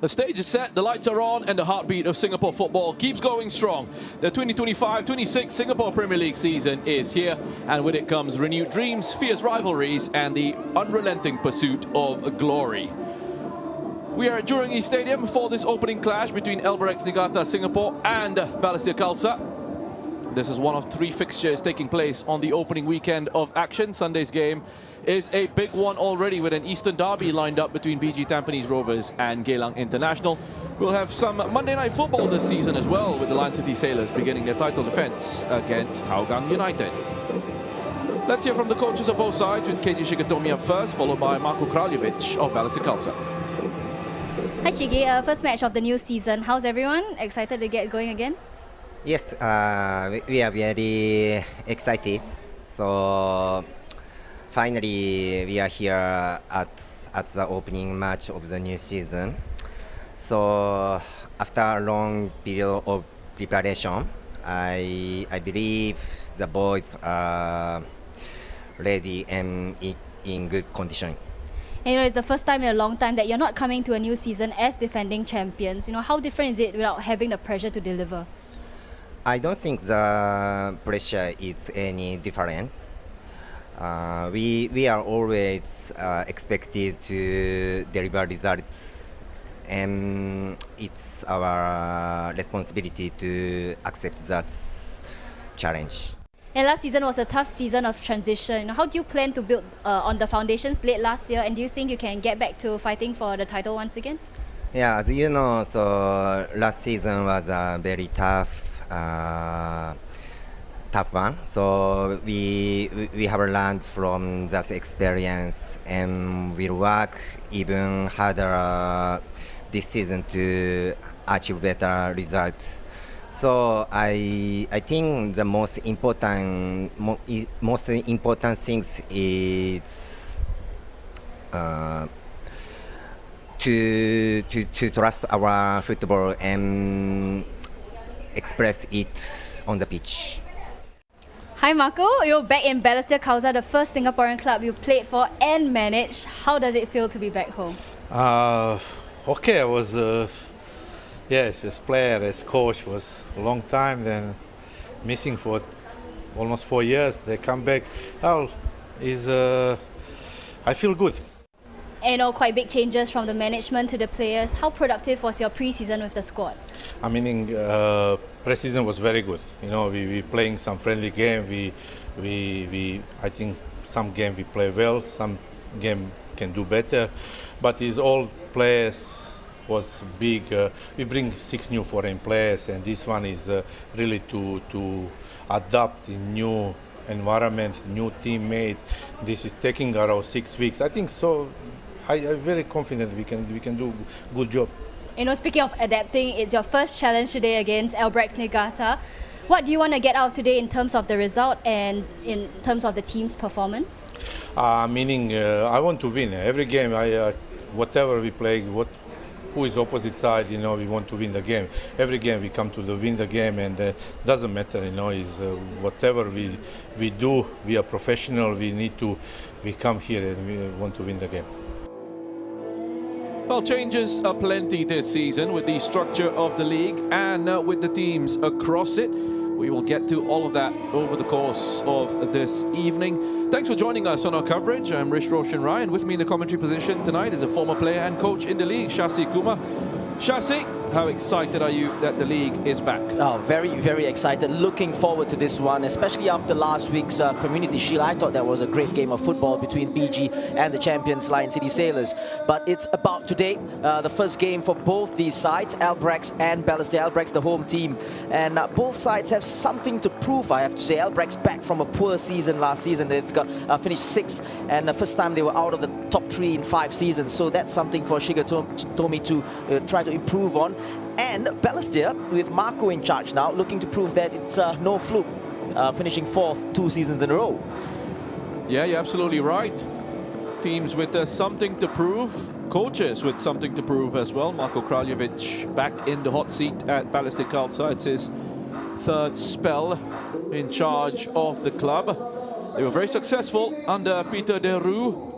The stage is set, the lights are on, and the heartbeat of Singapore football keeps going strong. The 2025-26 Singapore Premier League season is here, and with it comes renewed dreams, fierce rivalries, and the unrelenting pursuit of glory. We are at Jurong East Stadium for this opening clash between Albirex Niigata Singapore and Balestier Khalsa. This is one of 3 fixtures taking place on the opening weekend of action. Sunday's game is a big one already, with an Eastern derby lined up between BG Tampines Rovers and Geylang International. We'll have some Monday night football this season as well, with the Lion City Sailors beginning their title defense against Hougang United. Let's hear from the coaches of both sides, with KG Shigetomi up first, followed by Marko Kraljevic of Balestier Khalsa. Hi Shigi, first match of the new season. How's everyone? Excited to get going again? Yes, we are very excited. So finally, we are here at the opening match of the new season. So after a long period of preparation, I believe the boys are ready and in good condition. And, it's the first time in a long time that you're not coming to a new season as defending champions. How different is it without having the pressure to deliver? I don't think the pressure is any different. We are always expected to deliver results, and it's our responsibility to accept that challenge. And last season was a tough season of transition. How do you plan to build on the foundations late last year, and do you think you can get back to fighting for the title once again? Yeah, as you know, so last season was a very tough one. So we have learned from that experience, and we'll work even harder this season to achieve better results. So I think the most important things is to trust our football and express it on the pitch. Hi Marco, you're back in Balestier Khalsa, the first Singaporean club you played for and managed. How does it feel to be back home? Okay, I was yes, as player, as coach, was a long time, then missing for almost 4 years. They come back. I feel good. Quite big changes from the management to the players. How productive was your pre-season with the squad? I mean, pre-season was very good. We playing some friendly game. I think some game we play well, some game can do better. But it's all players was big. We bring 6 new foreign players, and this one is really to adapt in new environment, new teammates. This is taking around 6 weeks. I think so. I'm very confident we can do a good job. Speaking of adapting, it's your first challenge today against Albirex Niigata. What do you want to get out today in terms of the result and in terms of the team's performance? Meaning, I want to win every game. Whatever we play, who is opposite side, we want to win the game. Every game we come to win the game, and doesn't matter, is whatever we do. We are professional. We come here and we want to win the game. Well, changes are plenty this season with the structure of the league and with the teams across it. We will get to all of that over the course of this evening. Thanks for joining us on our coverage. I'm Rish Roshan Rai, and with me in the commentary position tonight is a former player and coach in the league, Shasi Kumar. Shasi, how excited are you that the league is back? Oh, very, very excited. Looking forward to this one, especially after last week's Community Shield. I thought that was a great game of football between BG and the champions, Lion City Sailors. But it's about today, the first game for both these sides, Albirex and Balestier. Albirex, the home team. And both sides have something to prove, I have to say. Albirex back from a poor season last season. They've got finished 6th, and the first time they were out of the top 3 in 5 seasons. So that's something for Shigetomi to try to improve on. And Balestier, with Marco in charge now, looking to prove that it's no fluke, finishing 4th 2 seasons in a row. Yeah, you're absolutely right. Teams with something to prove, coaches with something to prove as well. Marko Kraljevic back in the hot seat at Balestier Khalsa. It's his 3rd spell in charge of the club. They were very successful under Peter De Roo.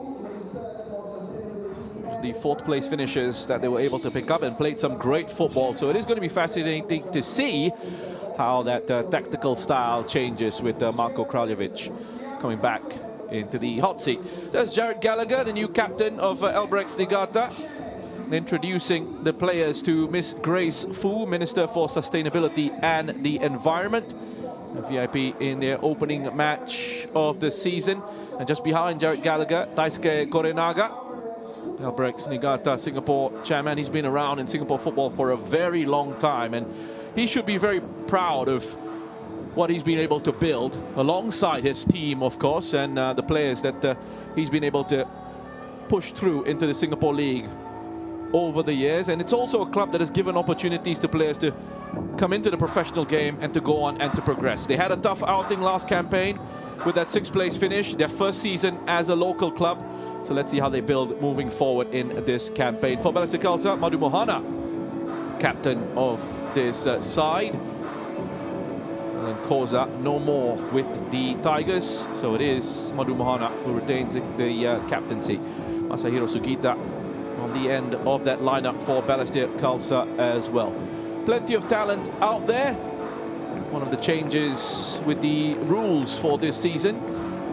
the 4th place finishes that they were able to pick up and played some great football. So it is going to be fascinating to see how that tactical style changes with Marko Kraljevic coming back into the hot seat. There's Jared Gallagher, the new captain of Albirex Niigata, introducing the players to Miss Grace Fu, Minister for Sustainability and the Environment, a VIP in their opening match of the season. And just behind Jared Gallagher, Daisuke Korenaga, Albirex Niigata Singapore chairman. He's been around in Singapore football for a very long time, and he should be very proud of what he's been able to build alongside his team, of course, and the players that he's been able to push through into the Singapore League over the years. And it's also a club that has given opportunities to players to come into the professional game and to go on and to progress. They had a tough outing last campaign with that 6th place finish, their first season as a local club. So let's see how they build moving forward in this campaign. For Balestier Khalsa, Madhu Mohana, captain of this side. And Koza no more with the Tigers, so it is Madhu Mohana who retains the captaincy. Masahiro Sugita on the end of that lineup for Balestier Khalsa as well. Plenty of talent out there. One of the changes with the rules for this season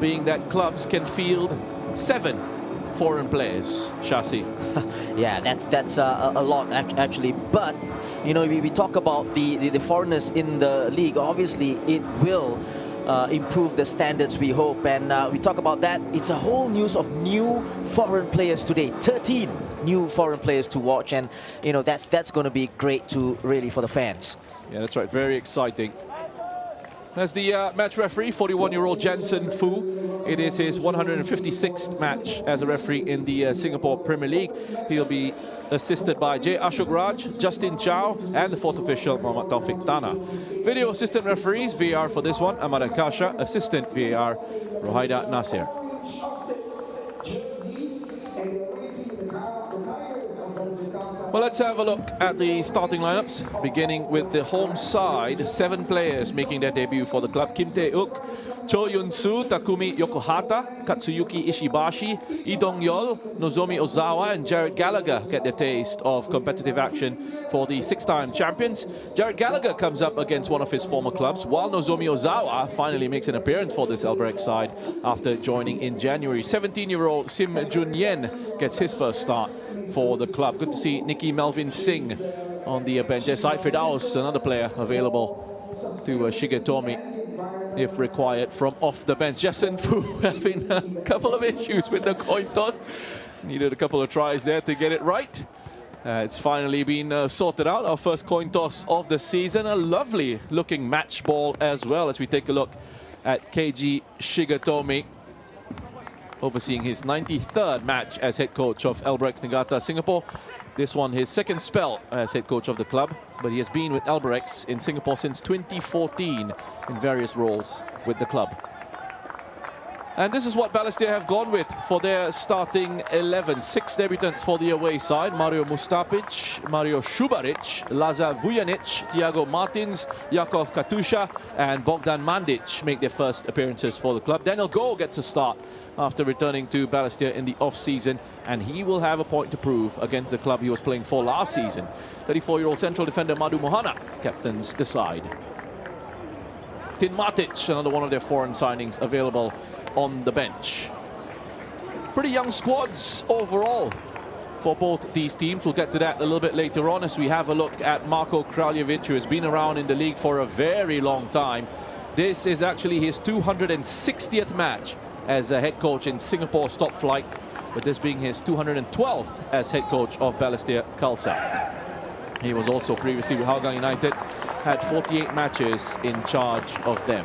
being that clubs can field 7 foreign players. Shasi. Yeah, that's a lot actually. But you know, we talk about the foreigners in the league. Obviously, it will improve the standards, we hope. And we talk about that. It's a whole news of new foreign players today. 13 new foreign players to watch, and you know that's going to be great to really for the fans. Yeah, that's right. Very exciting. As the match referee, 41-year-old Jensen Fu. It is his 156th match as a referee in the Singapore Premier League. He'll be assisted by J. Ashok Raj, Justin Chow, and the 4th official, Muhammad Taufik Tana. Video assistant referees, VAR for this one, Ahmad Akasha. Assistant VAR, Rohaida Nasir. Well, let's have a look at the starting lineups, beginning with the home side. 7 players making their debut for the club. Kim Tae-uk, Cho Yun-soo, Takumi Yokohata, Katsuyuki Ishibashi, Lee Dong-yeol, Nozomi Ozawa, and Jared Gallagher get their taste of competitive action for the 6-time champions. Jared Gallagher comes up against one of his former clubs, while Nozomi Ozawa finally makes an appearance for this Albirex side after joining in January. 17-year-old Sim Jun-yen gets his first start for the club. Good to see Nicky Melvin Singh on the bench. Said Firdaus, another player available to Shigetomi if required from off the bench. Jensen Fu having a couple of issues with the coin toss. Needed a couple of tries there to get it right. It's finally been sorted out. Our first coin toss of the season. A lovely looking match ball as well, as we take a look at Keiji Shigetomi, overseeing his 93rd match as head coach of Albirex Niigata Singapore. This one his 2nd spell as head coach of the club, but he has been with Albirex in Singapore since 2014 in various roles with the club. And this is what Balestier have gone with for their starting 11. 6 debutants for the away side. Mario Mustapic, Mario Šubarić, Lazar Vujanic, Thiago Martins, Jakov Katusha, and Bogdan Mandic make their first appearances for the club. Daniel Goh gets a start after returning to Balestier in the off-season, and he will have a point to prove against the club he was playing for last season. 34-year-old central defender Madhu Mohana captains the side. Tin Matic, another one of their foreign signings, available on the bench. Pretty young squads overall for both these teams. We'll get to that a little bit later on as we have a look at Marko Kraljevic, who has been around in the league for a very long time. This is actually his 260th match as a head coach in Singapore's top flight, with this being his 212th as head coach of Balestier Khalsa. He was also previously with Hougang United, had 48 matches in charge of them.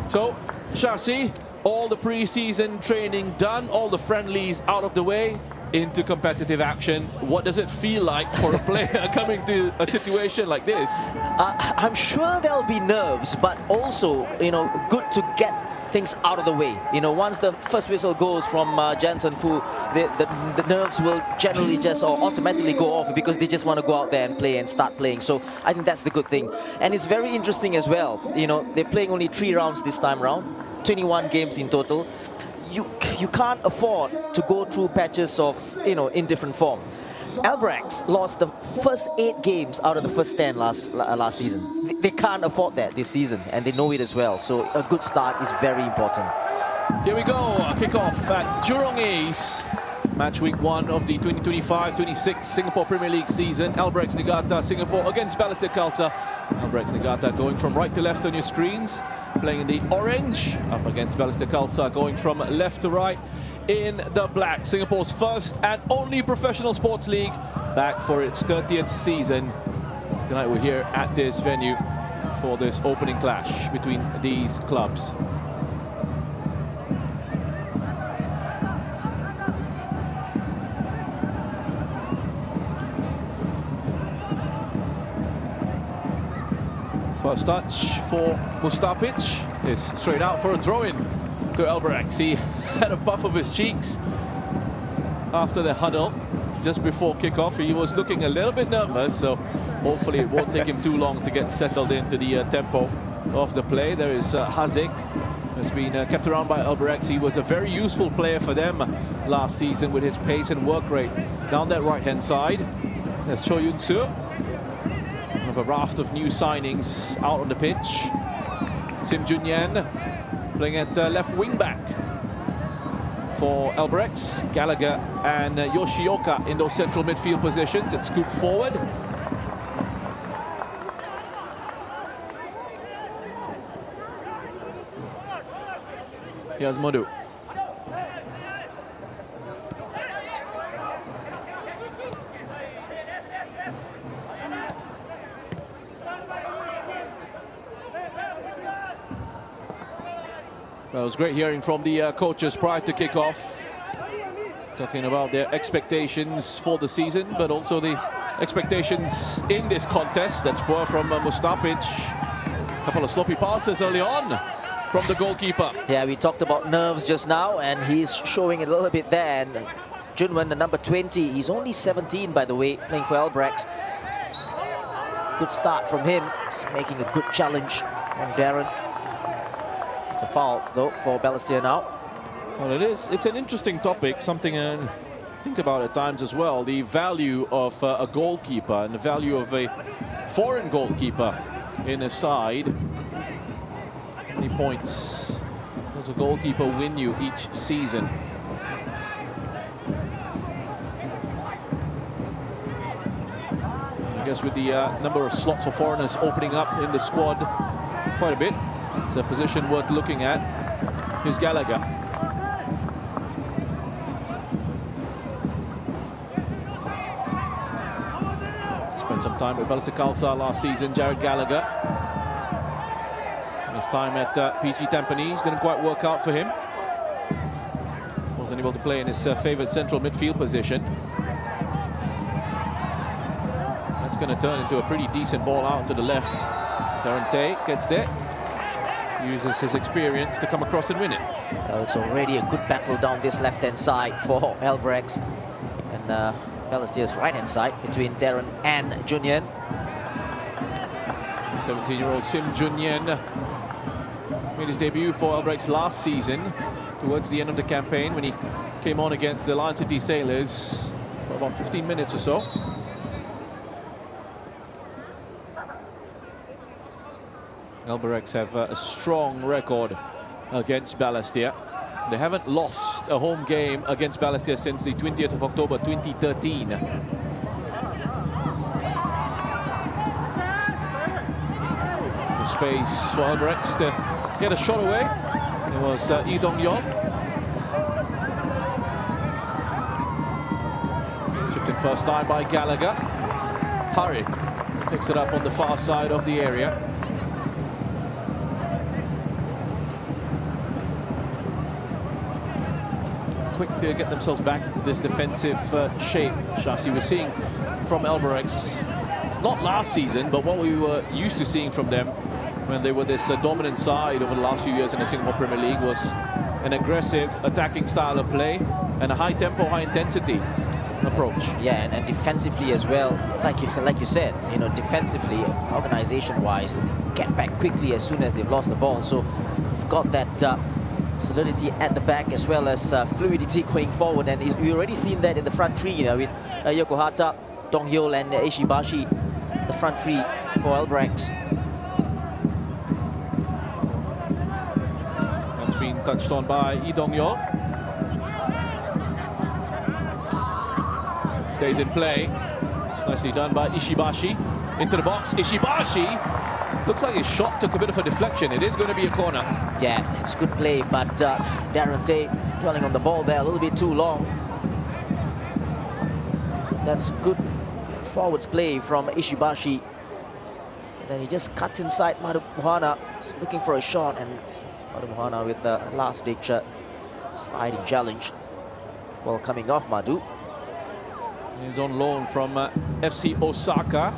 So, Shasi, all the pre-season training done, all the friendlies out of the way, into competitive action. What does it feel like for a player coming to a situation like this? I'm sure there'll be nerves, but also, you know, good to get things out of the way. You know, once the first whistle goes from Jensen Fu, the nerves will generally just or automatically go off because they just want to go out there and play and start playing. So I think that's the good thing. And it's very interesting as well. You know, they're playing only 3 rounds this time around, 21 games in total. you can't afford to go through patches of, you know, indifferent form. Albirex lost the first 8 games out of the first 10 last season. They can't afford that this season, and they know it as well. So a good start is very important. Here we go, kick-off at Jurong East. Match week 1 of the 2025-26 Singapore Premier League season. Albirex Niigata, Singapore against Balestier Khalsa. Albirex Niigata going from right to left on your screens, playing in the orange, up against Balestier Khalsa going from left to right in the black. Singapore's first and only professional sports league, back for its 30th season. Tonight we're here at this venue for this opening clash between these clubs. First touch for Mustapic is straight out for a throw-in to Albirex. He had a puff of his cheeks after the huddle just before kickoff. He was looking a little bit nervous, so hopefully it won't take him too long to get settled into the tempo of the play. There is Haziq, who's been kept around by Albirex. He was a very useful player for them last season with his pace and work rate down that right-hand side. There's Cho Yun-soo. A raft of new signings out on the pitch. Sim Junyan playing at left wing back for Albirex. Gallagher and Yoshioka in those central midfield positions. It's scooped forward. Here's Madhu. Well, it was great hearing from the coaches prior to kickoff, talking about their expectations for the season, but also the expectations in this contest. That's poor from Mustapic. A couple of sloppy passes early on from the goalkeeper. Yeah, we talked about nerves just now, and he's showing it a little bit there. And Junwen, the number 20, he's only 17, by the way, playing for Albirex. Good start from him, just making a good challenge on Darren. It's a foul, though, for Balestier now. Well, it is. It's an interesting topic, something to think about at times as well. The value of a goalkeeper and the value of a foreign goalkeeper in a side. How many points does a goalkeeper win you each season? I guess with the number of slots for foreigners opening up in the squad quite a bit, it's a position worth looking at. Here's Gallagher. Spent some time with Balestier Khalsa last season, Jared Gallagher. And his time at PG Tampines didn't quite work out for him. Wasn't able to play in his favourite central midfield position. That's going to turn into a pretty decent ball out to the left. Darren Tay gets there. Uses his experience to come across and win it. Well, it's already a good battle down this left-hand side for Albirex. And Balestier's right-hand side between Darren and Junyan. 17-year-old Sim Junyan made his debut for Albirex last season, towards the end of the campaign, when he came on against the Lion City Sailors for about 15 minutes or so. Albirex have a strong record against Balestier. They haven't lost a home game against Balestier since the 20th of October 2013. Space for Albirex to get a shot away. It was Lee Dong-yeon. Chipped in first time by Gallagher. Harit picks it up on the far side of the area. Quick to get themselves back into this defensive shape, Shasi. We're seeing from Albirex, not last season, but what we were used to seeing from them when they were this dominant side over the last few years in the Singapore Premier League, was an aggressive attacking style of play and a high tempo, high intensity approach. Yeah, and defensively as well, like you said, you know, defensively, organization-wise, they get back quickly as soon as they've lost the ball. So they've got that solidity at the back as well as fluidity going forward, and we've already seen that in the front three, with Yokohata, Dong-hyo and Ishibashi, the front three for Albirex. That's been touched on by Lee Dong-hyo. Stays in play. It's nicely done by Ishibashi. Into the box, Ishibashi. Looks like his shot took a bit of a deflection. It is going to be a corner. Yeah, it's good play, but Darren Tate dwelling on the ball there a little bit too long. That's good forwards play from Ishibashi. And then he just cuts inside Madu Mohana, just looking for a shot, and Madu Mohana with a last-ditch sliding challenge. Ball coming off Madu. He's on loan from FC Osaka.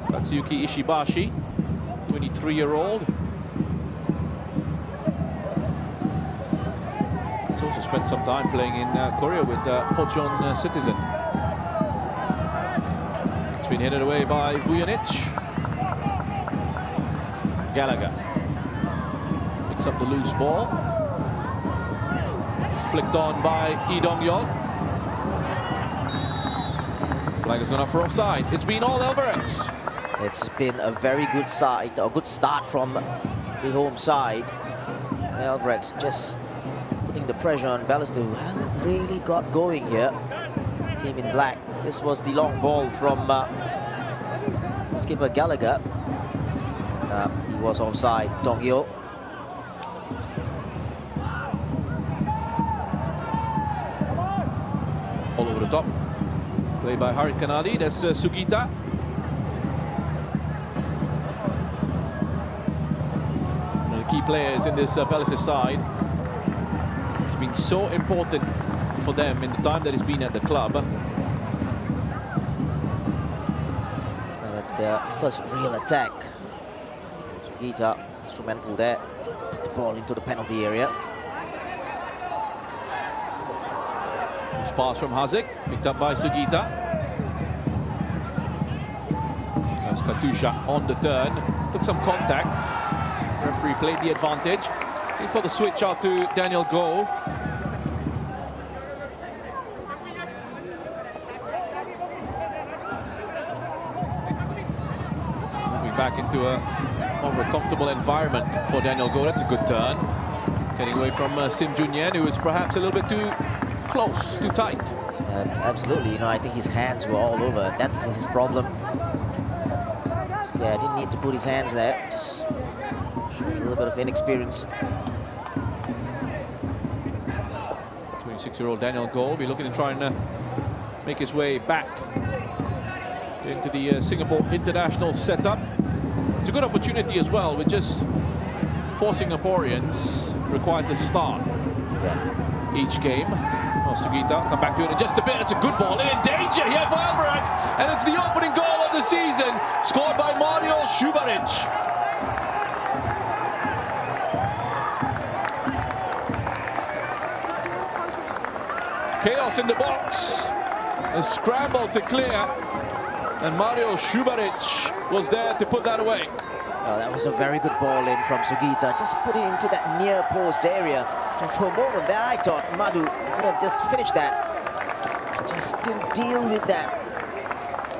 Katsuyuki Ishibashi, 23-year-old. He's also spent some time playing in Korea with Pocheon Citizen. It's been headed away by Vujanic. Gallagher picks up the loose ball. Flicked on by Lee Dong-hyo. Flag has gone up for offside. It's been all Albirex. It's been a very good side, or good start from the home side. Albirex just putting the pressure on Balestier, who hasn't really got going here. Team in black. This was the long ball from skipper Gallagher. And, he was offside, Dong-hyo. All over the top. Played by Harit Kanadi. That's Sugita. One of the key players in this Balestier side. He's been so important for them in the time that he's been at the club. Well, that's their first real attack. Sugita, instrumental there. Put the ball into the penalty area. Loose pass from Hazic, picked up by Sugita. That's Katusha on the turn. Took some contact. Referee played the advantage. Looking for the switch out to Daniel Go. Moving back into a more of a comfortable environment for Daniel Go. That's a good turn. Getting away from Sim Junyen, who is perhaps a little bit too close, too tight. Absolutely, I think his hands were all over. That's his problem. Yeah, didn't need to put his hands there. Just showing a little bit of inexperience. 26-year-old Daniel Go will be looking to try and make his way back into the Singapore international setup. It's a good opportunity as well, with just 4 Singaporeans required to start each game. Well, Sugita come back to it in just a bit. It's a good ball in danger here for Albirex, and it's the opening goal of the season, scored by Mario Subaric. Chaos in the box, a scramble to clear, and Mario Subaric was there to put that away. Oh, that was a very good ball in from Sugita, just put it into that near post area. And for a moment there, I thought Madu would have just finished that. Just didn't deal with that.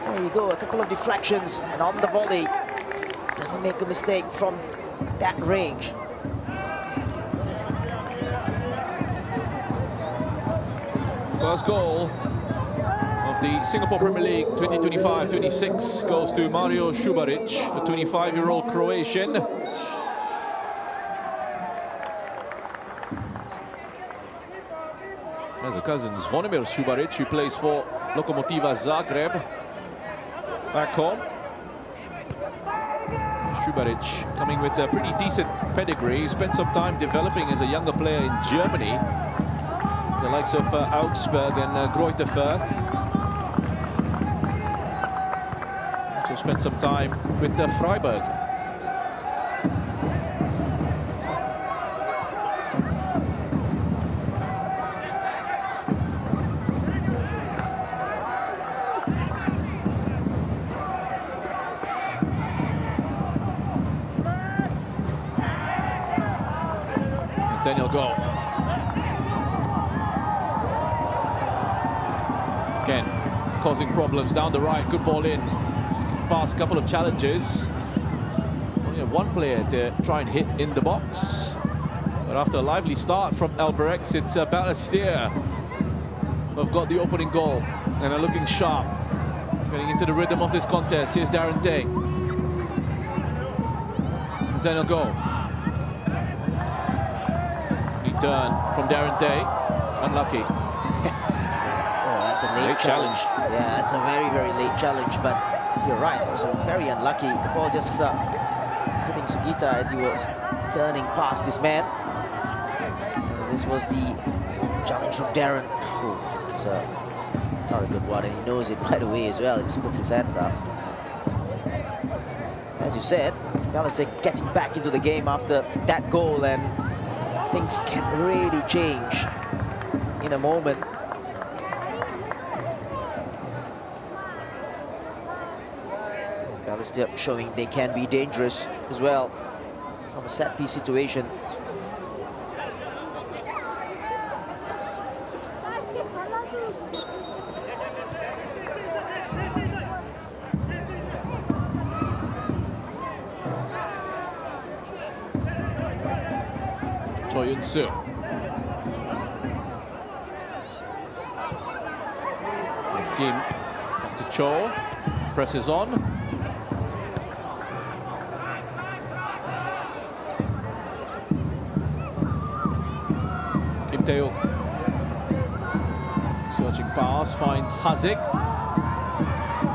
There you go, a couple of deflections, and on the volley, doesn't make a mistake from that range. First goal of the Singapore Premier League 2025-26 goes to Mario Subaric, a 25-year-old Croatian. There's a cousin, Zvonimir Subaric, who plays for Lokomotiva Zagreb back home. Subaric coming with a pretty decent pedigree. He spent some time developing as a younger player in Germany, the likes of Augsburg and Greuther Fürth. Also spent some time with Freiburg. Daniel Go. Again, causing problems down the right. Good ball in. Past a couple of challenges. Only had one player to try and hit in the box. But after a lively start from Albirex, it's Balestier who've got the opening goal and are looking sharp. Getting into the rhythm of this contest. Here's Darren Day. Here's Daniel Go. Turn from Darren Day. Unlucky. Oh, that's a late challenge. Yeah, that's a very, very late challenge. But you're right, it was a very unlucky. The ball just hitting Sugita as he was turning past his man. This was the challenge from Darren. Oh, it's not a good one, and he knows it right away as well. He just puts his hands up. As you said, Balestier getting back into the game after that goal, and things can really change in a moment. Balestier showing they can be dangerous as well from a set-piece situation. Choi Yun-soo. Scheme up to Cho. Presses on. Kim Tae-uk. Searching pass, finds Hazik.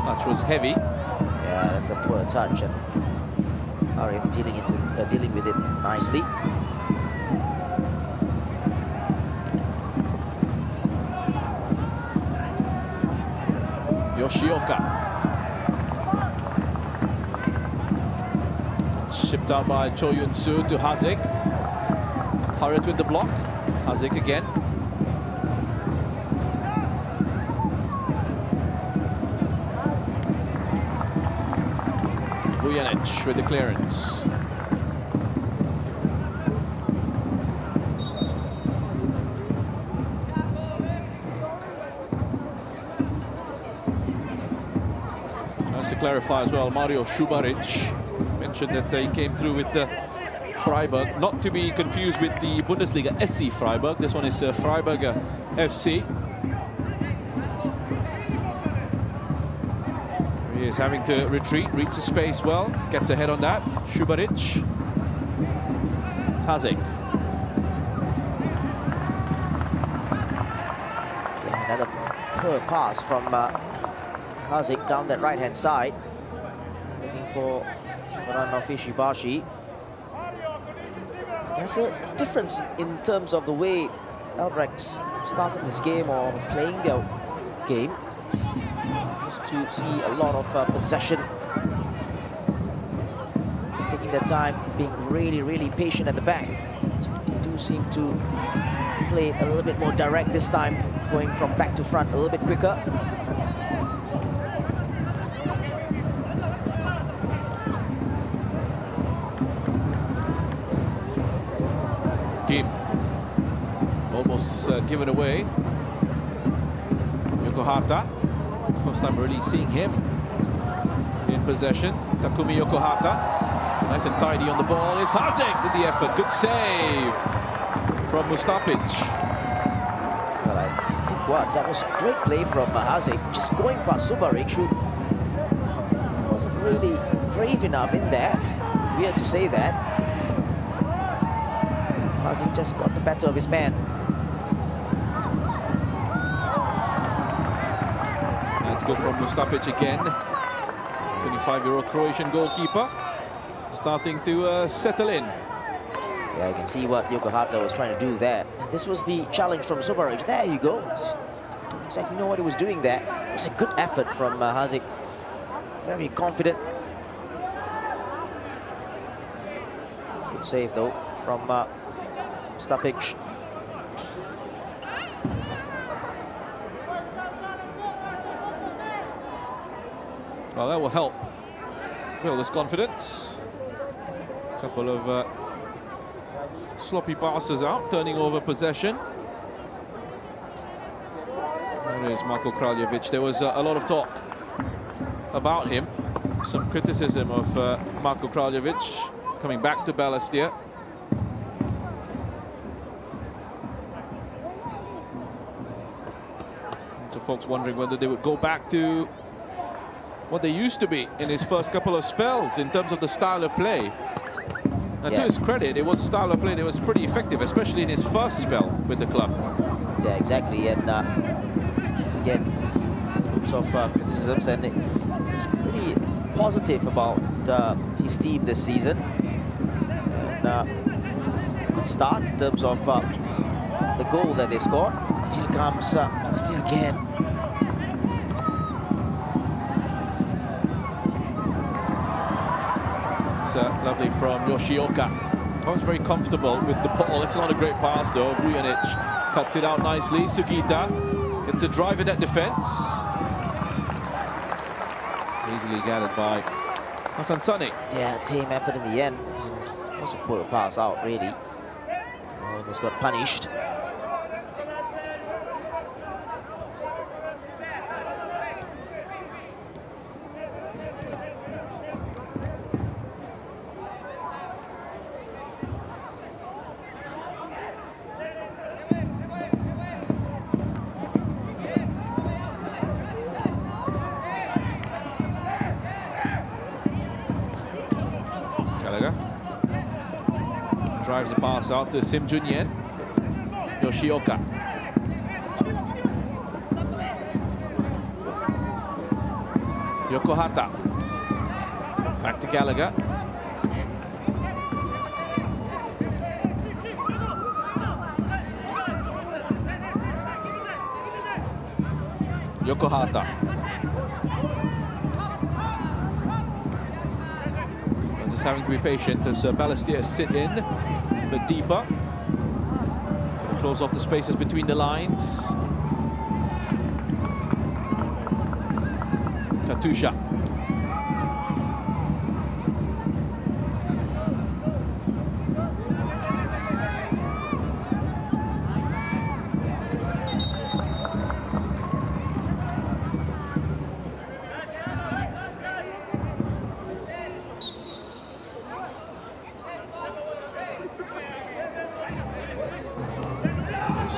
Touch was heavy. Yeah, that's a poor touch, and RF dealing with it nicely. Yoshioka. Shipped out by Cho Yun-soo to Hazik. Hurried with the block. Hazik again. Vujanic with the clearance. To clarify as well, Mario Šubarić mentioned that they came through with the Freiburg, not to be confused with the Bundesliga SC Freiburg. This one is Freiburger FC. He is having to retreat, reads the space well, gets ahead on that. Šubarić. Hazik. Yeah, another poor pass from Hazik down that right-hand side, looking for Ranov Ishibashi. There's a difference in terms of the way Albirex started this game or playing their game. Used to see a lot of possession, taking their time, being really, really patient at the back. They do seem to play a little bit more direct this time, going from back to front a little bit quicker. Game almost given away. Yokohata, first time really seeing him in possession. Takumi Yokohata, nice and tidy on the ball. It's Hazik with the effort. Good save from Mustapic. Well, I think what that was great play from Hazik, just going past Šubarić, who wasn't really brave enough in there. Weird to say that. Hazik just got the better of his man. That's good from Mustapic again. 25-year-old Croatian goalkeeper starting to settle in. Yeah, you can see what Yokohata was trying to do there. And this was the challenge from Šubarić. There you go. Don't exactly know what he was doing there. It was a good effort from Hazik. Very confident. Good save though from Mustapic. Well, that will help build his confidence. A couple of sloppy passes out, turning over possession. There is Marko Kraljevic. There was a lot of talk about him. Some criticism of Marko Kraljevic coming back to Balestier. So folks wondering whether they would go back to what they used to be in his first couple of spells in terms of the style of play. And to his credit, it was a style of play that was pretty effective, especially in his first spell with the club. Yeah, exactly. And again, lots of criticisms, and it's pretty positive about his team this season. And good start in terms of the goal that they scored. And here comes Balestier again. It's lovely from Yoshioka. Was very comfortable with the ball. It's not a great pass though. Vujanic cuts it out nicely. Sugita gets a drive at that defense. Easily gathered by Hassan Sane. Yeah, team effort in the end. Also put a pass out, really. Almost got punished. Drives the pass out to Sim Junyen. Yoshioka. Yokohata. Back to Gallagher. Yokohata. Just having to be patient as Balestier sit in a bit deeper. Gonna close off the spaces between the lines. Katusha.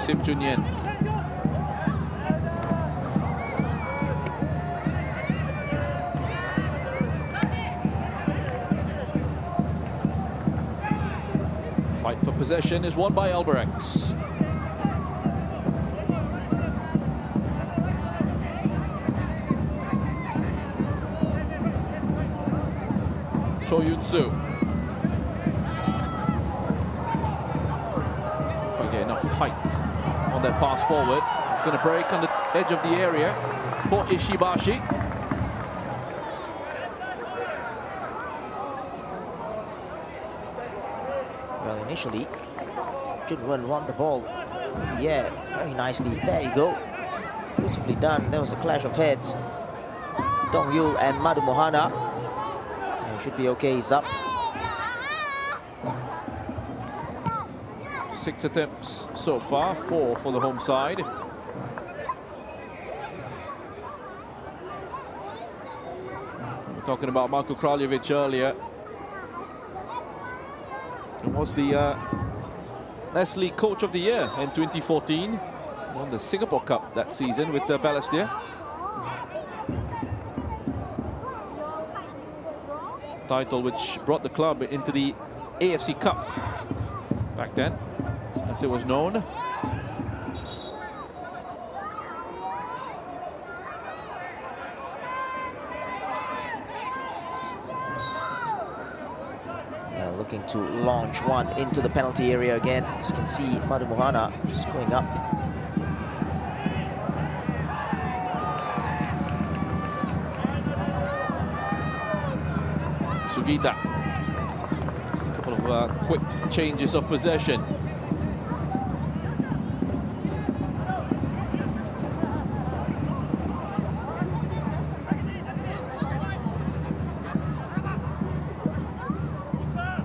Sim Junyen. Fight for possession is won by Albirex. Cho Yun-soo. Get enough height on that pass forward. It's going to break on the edge of the area for Ishibashi. Well, initially, Junwen won the ball in the air very nicely. There you go. Beautifully done. There was a clash of heads. Dong Yul and Madu Mohana. And should be okay. He's up. 6 attempts so far, 4 for the home side. We were talking about Marko Kraljevic earlier. He was the Leslie Coach of the Year in 2014. Won the Singapore Cup that season with Balestier. Title which brought the club into the AFC Cup back then, as it was known. Yeah, looking to launch one into the penalty area again. As you can see, Madu Mohana just going up. Sugita. A couple of quick changes of possession.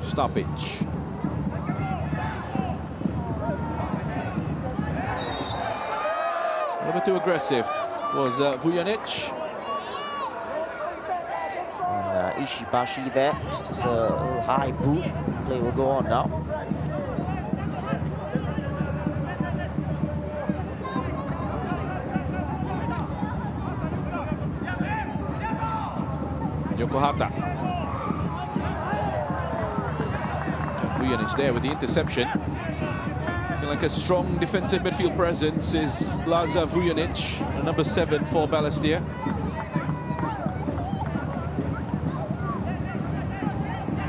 Stoppage. too aggressive was Vujanic. And Ishibashi there, just a little high boot. Play will go on now. Yokohata. Vujanic there with the interception. Like a strong defensive midfield presence is Laza Vujanic, number 7 for Balestier.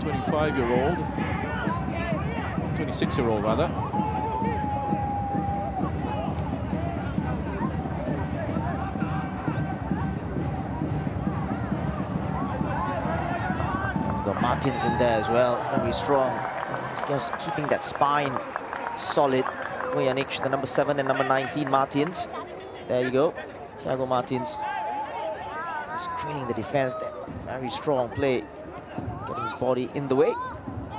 '25-year-old, 26-year-old rather. We've got Martins in there as well, very strong. Just keeping that spine solid. Vujanic, the number 7 and number 19, Martins. There you go, Thiago Martins. Screening the defense there. Very strong play. Getting his body in the way.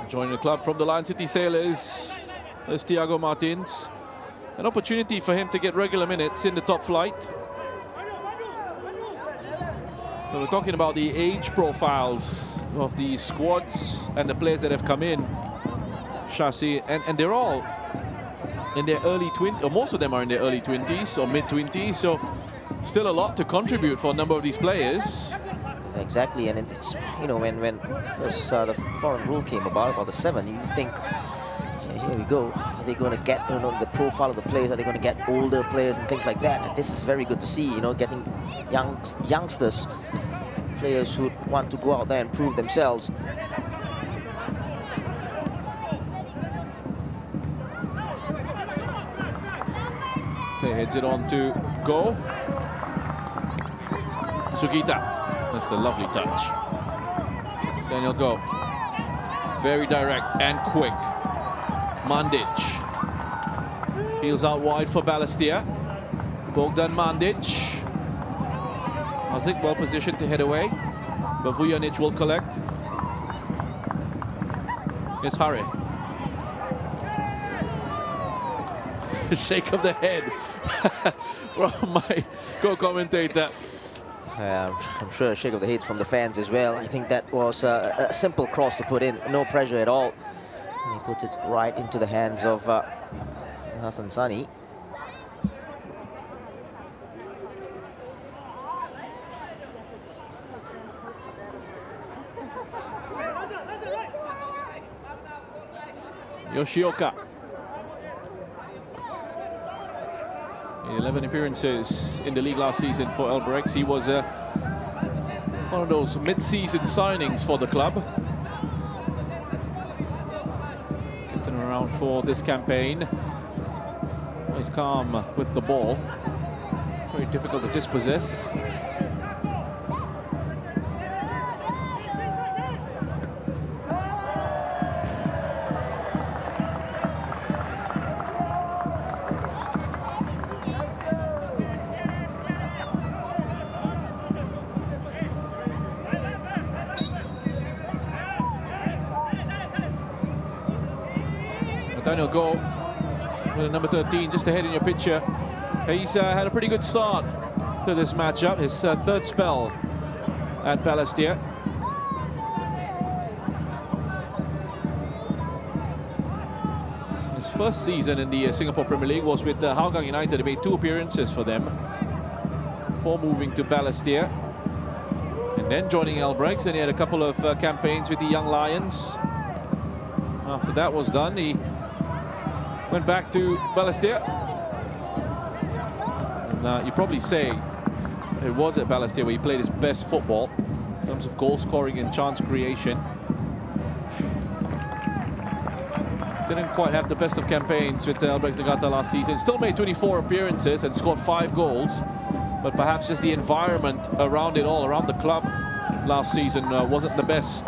Joining the club from the Lion City Sailors is Thiago Martins. An opportunity for him to get regular minutes in the top flight. But we're talking about the age profiles of the squads and the players that have come in, Shasi, and they're all in their early 20s, or most of them are in their early 20s or mid-20s, so still a lot to contribute for a number of these players. Exactly, and it's, you know, when first the foreign rule came about the 7, you think, yeah, here we go, are they going to get, you know, the profile of the players, are they going to get older players and things like that? And this is very good to see, you know, getting youngsters, players who want to go out there and prove themselves. Play heads it on to go. Sugita. That's a lovely touch. Daniel Go. Very direct and quick. Mandic. Heels out wide for Balestier. Bogdan Mandic. Mazik well positioned to head away, but Vujanic will collect. Here's Hari. Shake of the head from my co-commentator. I'm sure a shake of the head from the fans as well. I think that was a simple cross to put in, no pressure at all. And he put it right into the hands of Hassan Sani. Yoshioka. 11 appearances in the league last season for Albirex. He was one of those mid-season signings for the club. Getting around for this campaign. He's calm with the ball. Very difficult to dispossess. Daniel Go with a number 13 just ahead in your picture. He's had a pretty good start to this matchup, his third spell at Balestier. His first season in the Singapore Premier League was with Hougang United. He made 2 appearances for them before moving to Balestier and then joining Albirex. And he had a couple of campaigns with the Young Lions. After that was done, he went back to Balestier. And you probably say it was at Balestier where he played his best football in terms of goal scoring and chance creation. Didn't quite have the best of campaigns with Albirex Niigata last season. Still made 24 appearances and scored 5 goals. But perhaps just the environment around it all, around the club last season wasn't the best.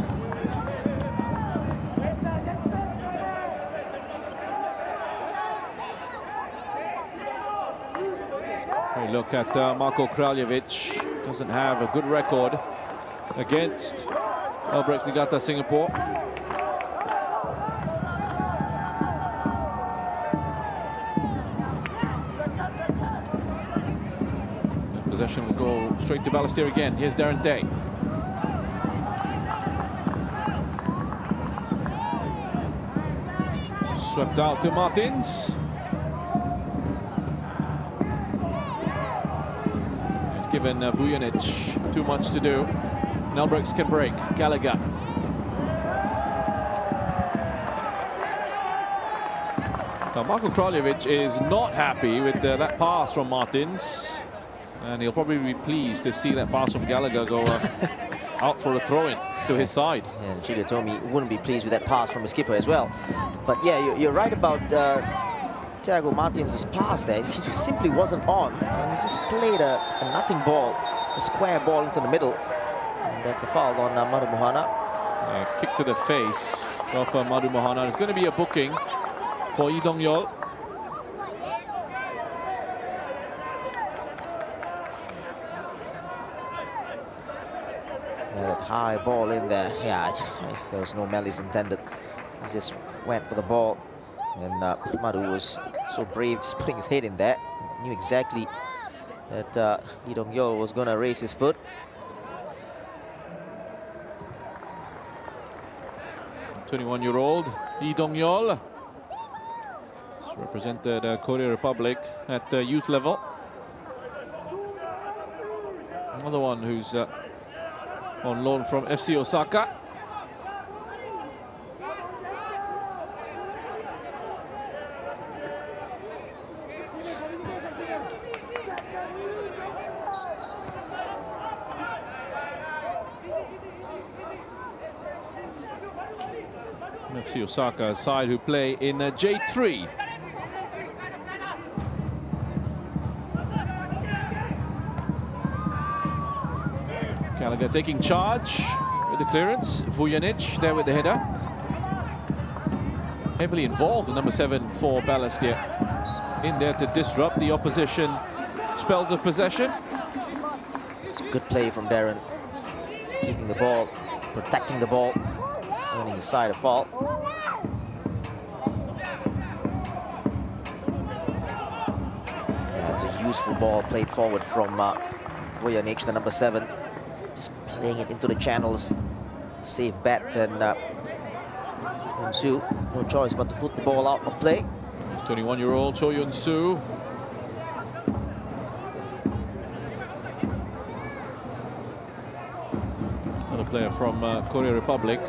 Look at Marko Kraljevic. Doesn't have a good record against Albirex Niigata Singapore. Possession will go straight to Balestier again. Here's Darren Day. Swept out to Martins. He's given Vujanic too much to do. Albirex can break. Gallagher. Now Marko Kraljevic is not happy with that pass from Martins. And he'll probably be pleased to see that pass from Gallagher go out for a throw-in to his side. Yeah, and Chile told me he wouldn't be pleased with that pass from his skipper as well. But yeah, you're right about Thiago Martins' pass there. He just simply wasn't on, and he just played a nothing ball, a square ball into the middle. And that's a foul on Madu Mohana. Kick to the face of Madu Mohana. It's going to be a booking for Lee Dong-yeol. That high ball in there, yeah, there was no malice intended. He just went for the ball, and Madu was so brave, just putting his head in there. Knew exactly that Lee Dong-yeol was going to raise his foot. "21-year-old Lee Dong-yeol has represented Korea Republic at youth level. Another one who's on loan from FC Osaka. FC Osaka side who play in J3. Gallagher taking charge with the clearance. Vujanic there with the header. Heavily involved, the number 7 for Balestier. In there to disrupt the opposition spells of possession. It's a good play from Darren. Keeping the ball, protecting the ball, winning his side a fault. Yeah, it's a useful ball played forward from Vujanic, the number 7. Just playing it into the channels. Safe bet, and Yun-soo, no choice but to put the ball out of play. It's 21-year-old Cho Yun-soo. Another player from Korea Republic.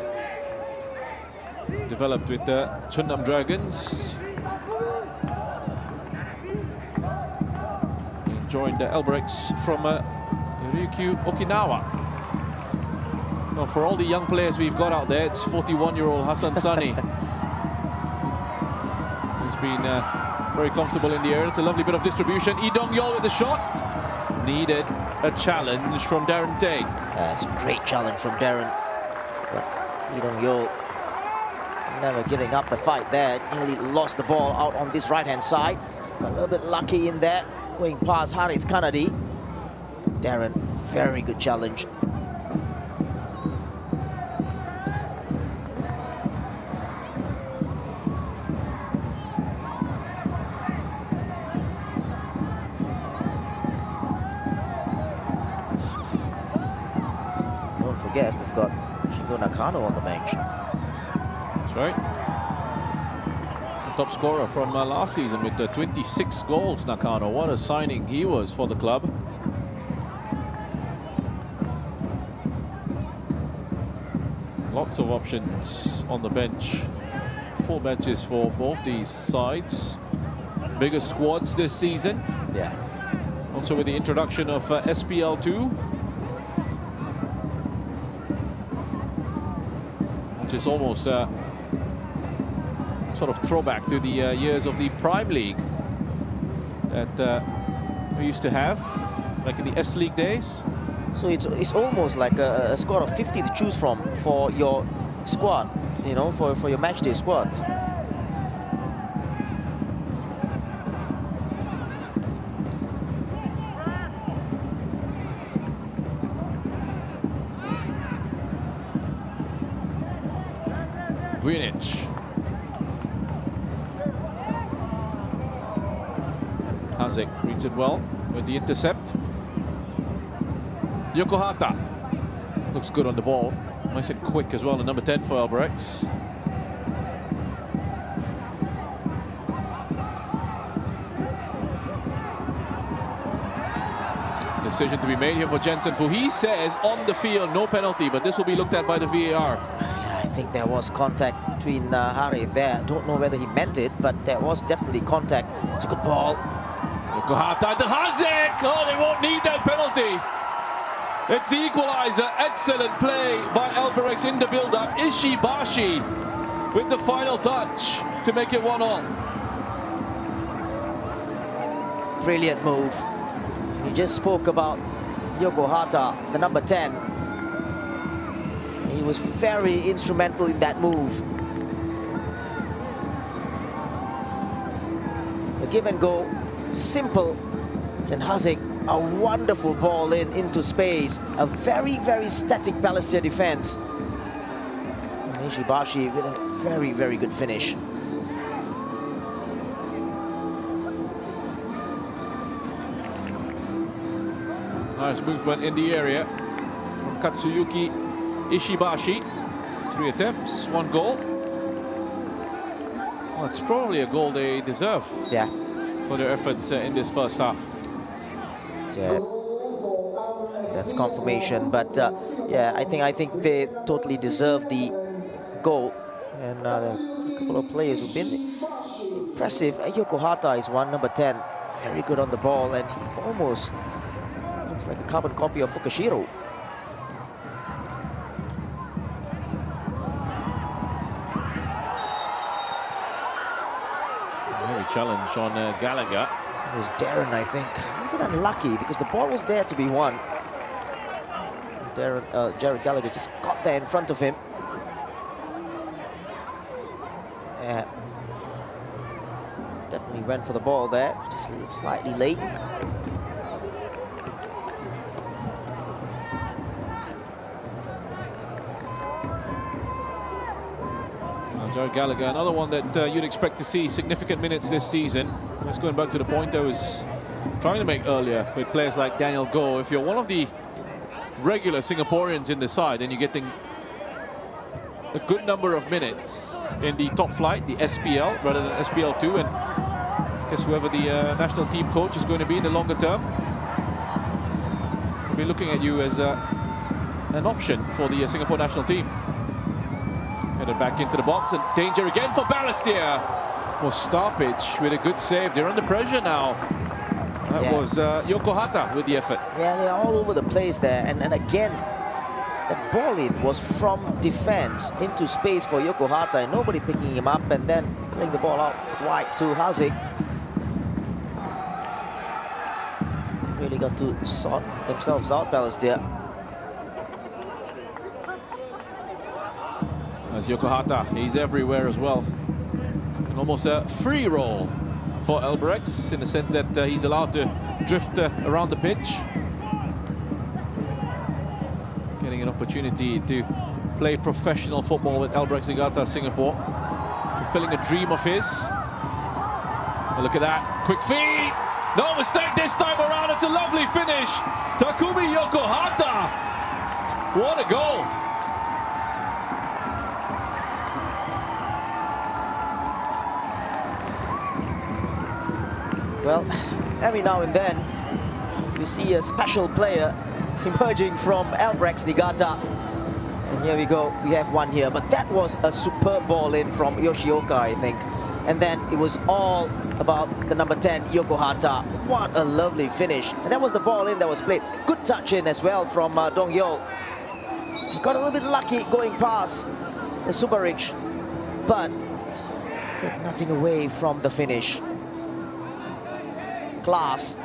Developed with the Chunam Dragons. He joined the Albirex from Ryukyu, Okinawa. Well, for all the young players we've got out there, it's 41-year-old Hassan Sani. Who's been very comfortable in the air. It's a lovely bit of distribution. Lee Dong-yeol with the shot. Needed a challenge from Darren Day. That's a great challenge from Darren. But Lee Dong-yeol never giving up the fight there. Nearly lost the ball out on this right-hand side. Got a little bit lucky in there, going past Harith Kanadi. Darren, very good challenge. Don't forget, we've got Shingo Nakano on the bench. That's right. The top scorer from last season with 26 goals, Nakano. What a signing he was for the club. Lots of options on the bench. 4 benches for both these sides. Bigger squads this season. Yeah. Also with the introduction of SPL2. Which is almost sort of throwback to the years of the Prime League that we used to have, like in the S-League days. So it's almost like a squad of 50 to choose from for your squad, you know, for your match day squad. Vujanic. Hazic reads it well with the intercept. Yokohata looks good on the ball. Nice and quick as well, the number 10 for Albirex. Decision to be made here for Jensen, who he says on the field, no penalty, but this will be looked at by the VAR. Yeah, I think there was contact between Hari there. Don't know whether he meant it, but there was definitely contact. It's a good ball. Yokohata to Hazik! Oh, they won't need that penalty. It's the equalizer. Excellent play by Albirex in the build-up. Ishibashi with the final touch to make it 1-1. Brilliant move. You just spoke about Yokohata, the number 10. He was very instrumental in that move. A give and go, simple. And Hazik, a wonderful ball into space. A very, very static Balestier defense. And Ishibashi with a very, very good finish. Nice movement in the area from Katsuyuki Ishibashi. 3 attempts, 1 goal. Well, it's probably a goal they deserve. Yeah. For their efforts in this first half. Yeah. That's confirmation, but yeah, I think they totally deserve the goal. And a couple of players who've been impressive. Yokohata is one, number 10. Very good on the ball, and he almost looks like a carbon copy of Fukushiro. Very challenge on Gallagher. It was Darren, I think. A little bit unlucky because the ball was there to be won. Jared Gallagher just got there in front of him. Yeah. Definitely went for the ball there, just a little slightly late. Jared Gallagher, another one that you'd expect to see significant minutes this season. Just going back to the point I was trying to make earlier with players like Daniel Goh. If you're one of the regular Singaporeans in the side, then you're getting a good number of minutes in the top flight, the SPL, rather than SPL2. And I guess whoever the national team coach is going to be in the longer term, we'll be looking at you as an option for the Singapore national team. Headed back into the box, and danger again for Balestier. Well, Starpitch with a good save. They're under pressure now. That was Yokohata with the effort. Yeah, they're all over the place there. And again, that ball in was from defense into space for Yokohata, and nobody picking him up, and then playing the ball out wide to Hazik. They really got to sort themselves out, Balestier. As Yokohata, he's everywhere as well. And almost a free roll for Albirex, in the sense that he's allowed to drift around the pitch. Getting an opportunity to play professional football with Albirex Niigata Singapore. Fulfilling a dream of his. And look at that, quick feed! No mistake this time around, it's a lovely finish! Takumi Yokohata! What a goal! Well, every now and then, you see a special player emerging from Albirex Niigata. And here we go, we have one here. But that was a superb ball in from Yoshioka, I think. And then it was all about the number 10, Yokohata. What a lovely finish. And that was the ball in that was played. Good touch in as well from Dong Yeo. He got a little bit lucky going past the Super Rich, but take nothing away from the finish. Class.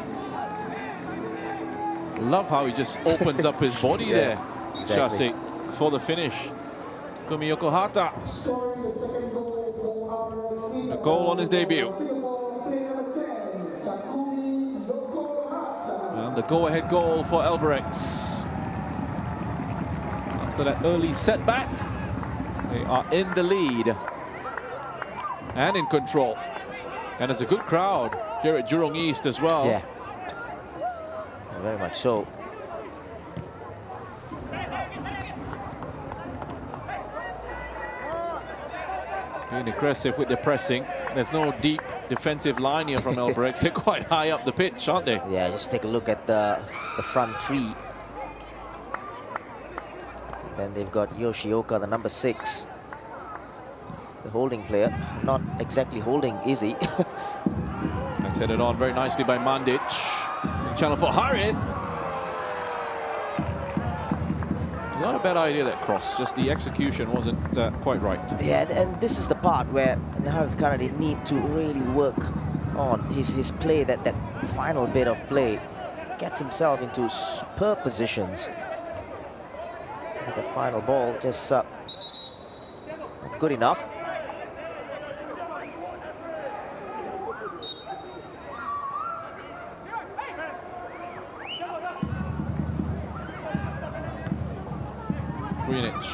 Love how he just opens up his body there, exactly. Shasik, for the finish. Takumi Yokohata. The goal on his debut. And the go-ahead goal for Albirex. After that early setback, they are in the lead and in control. And it's a good crowd here at Jurong East as well. Yeah, very much so. Being aggressive with the pressing. There's no deep defensive line here from Albirex. They're quite high up the pitch, aren't they? Yeah, just take a look at the front three. Then they've got Yoshioka, the number 6. The holding player. Not exactly holding, is he? That's headed on very nicely by Mandic. Channel for Harith. Not a bad idea, that cross, just the execution wasn't quite right. Yeah, and this is the part where Harith Kennedy need to really work on his play, that final bit of play. Gets himself into superb positions. That final ball just not good enough. Vujinic.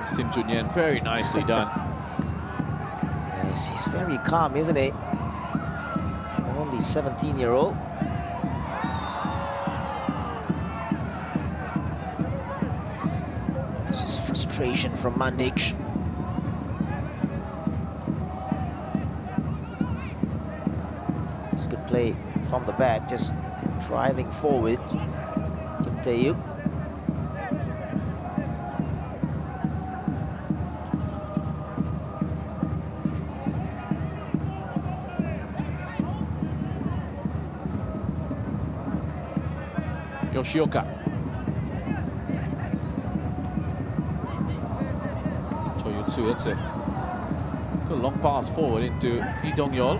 Sim Junyen, very nicely done. Yes, he's very calm, isn't he? Only 17-year-old. It's just frustration from Mandic. It's good play from the back, just driving forward. Kim Tae-yuk. Yoshioka. Cho Yun-soo, that's a good long pass forward into Lee Dong-yeol.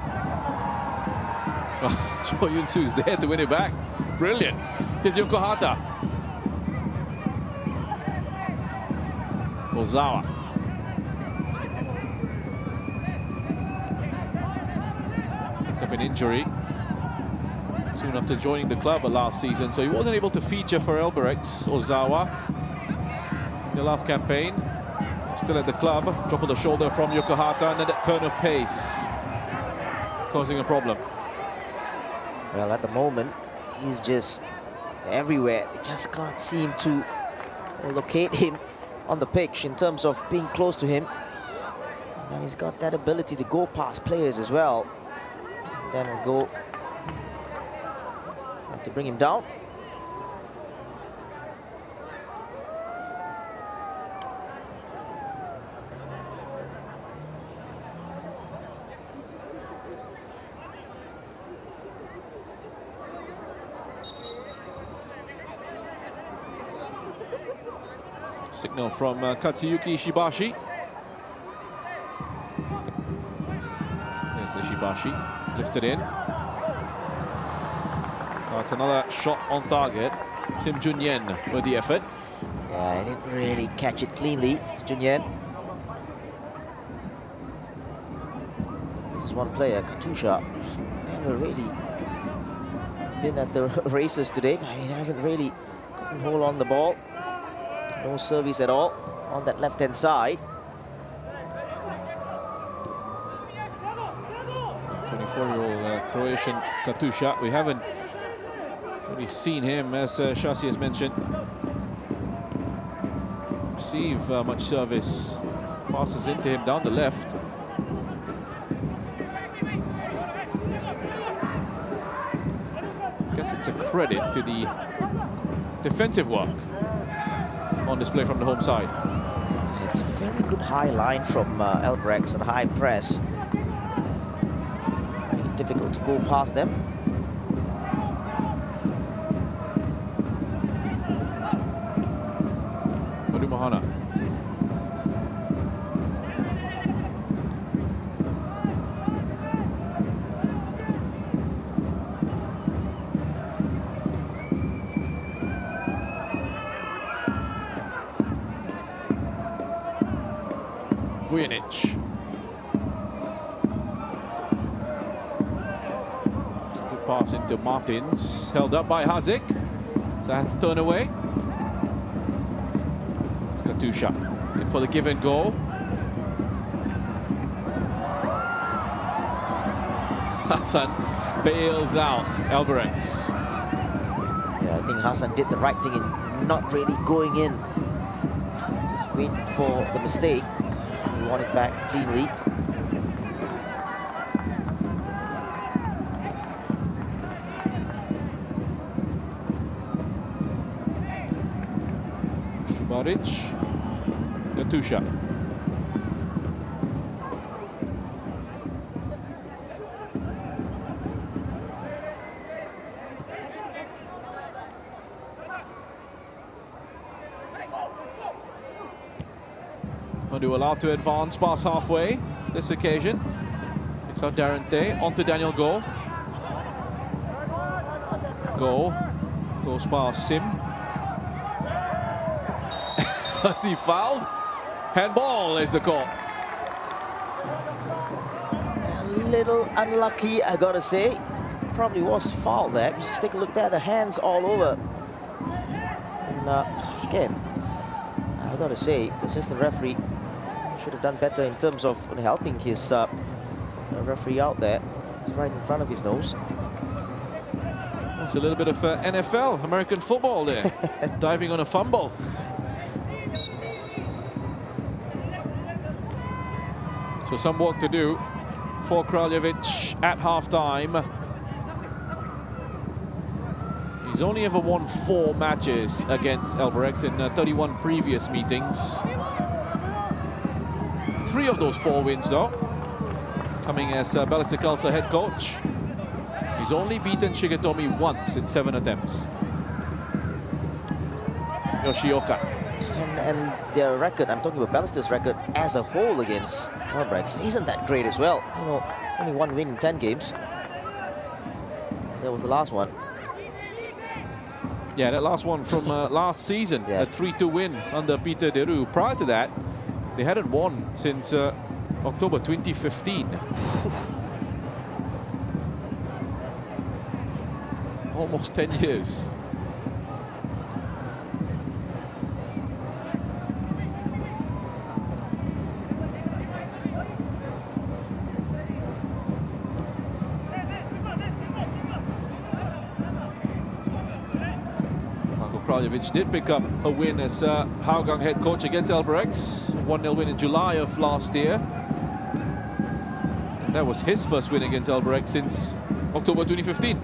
Cho Yun-soo's there to win it back. Brilliant. Here's Yokohata. Ozawa. Picked up an injury soon after joining the club last season, so he wasn't able to feature for Albirex. Ozawa in the last campaign, still at the club. Drop of the shoulder from Yokohata, and then that turn of pace causing a problem. Well, at the moment, he's just everywhere. They just can't seem to locate him on the pitch in terms of being close to him. And then he's got that ability to go past players as well. And then he'll go to bring him down. Signal from Katsuyuki Shibashi. There's the Shibashi, lifted in. That's another shot on target. Sim Junyen with the effort. Yeah, he didn't really catch it cleanly, Junyen. This is one player, Katusha, never really been at the races today. He hasn't really gotten hold on the ball. No service at all on that left-hand side. 24-year-old Croatian Katusha. We haven't really seen him, as Shasi has mentioned, receive much service. Passes into him down the left. I guess it's a credit to the defensive work on display from the home side. It's a very good high line from Albirex and high press. Very difficult to go past them. Mahana. Vujinic. Good pass into Martins. Held up by Hazic. So has to turn away. It's Katusha. Looking for the give and go. Hassan bails out Albirex. Yeah, I think Hassan did the right thing in not really going in. Just waited for the mistake. He won it back cleanly. Šubarić, Katusha. Madu allowed to advance past halfway this occasion. Picks out Darente, onto Daniel Go. Go goes past Sim. Was he fouled? Handball is the call. A little unlucky, I gotta say. Probably was fouled there. Just take a look there, the hands all over. And again, I gotta say, the assistant referee should have done better in terms of helping his referee out there. It's right in front of his nose. It's a little bit of NFL, American football there. Diving on a fumble. So some work to do for Kraljevic at half-time. He's only ever won 4 matches against Albirex in 31 previous meetings. 3 of those 4 wins, though, coming as Balestier Khalsa head coach. He's only beaten Shigetomi once in 7 attempts. Yoshioka. And their record, I'm talking about Balestier's record as a whole against Albirex, isn't that great as well. You know, only 1 win in 10 games. That was the last one. Yeah, that last one from last season, Yeah. a 3-2 win under Peter Deru. Prior to that, they hadn't won since October 2015. Almost 10 years. Kraljevic did pick up a win as Hougang head coach against Albirex. 1-0 win in July of last year. And that was his first win against Albirex since October 2015.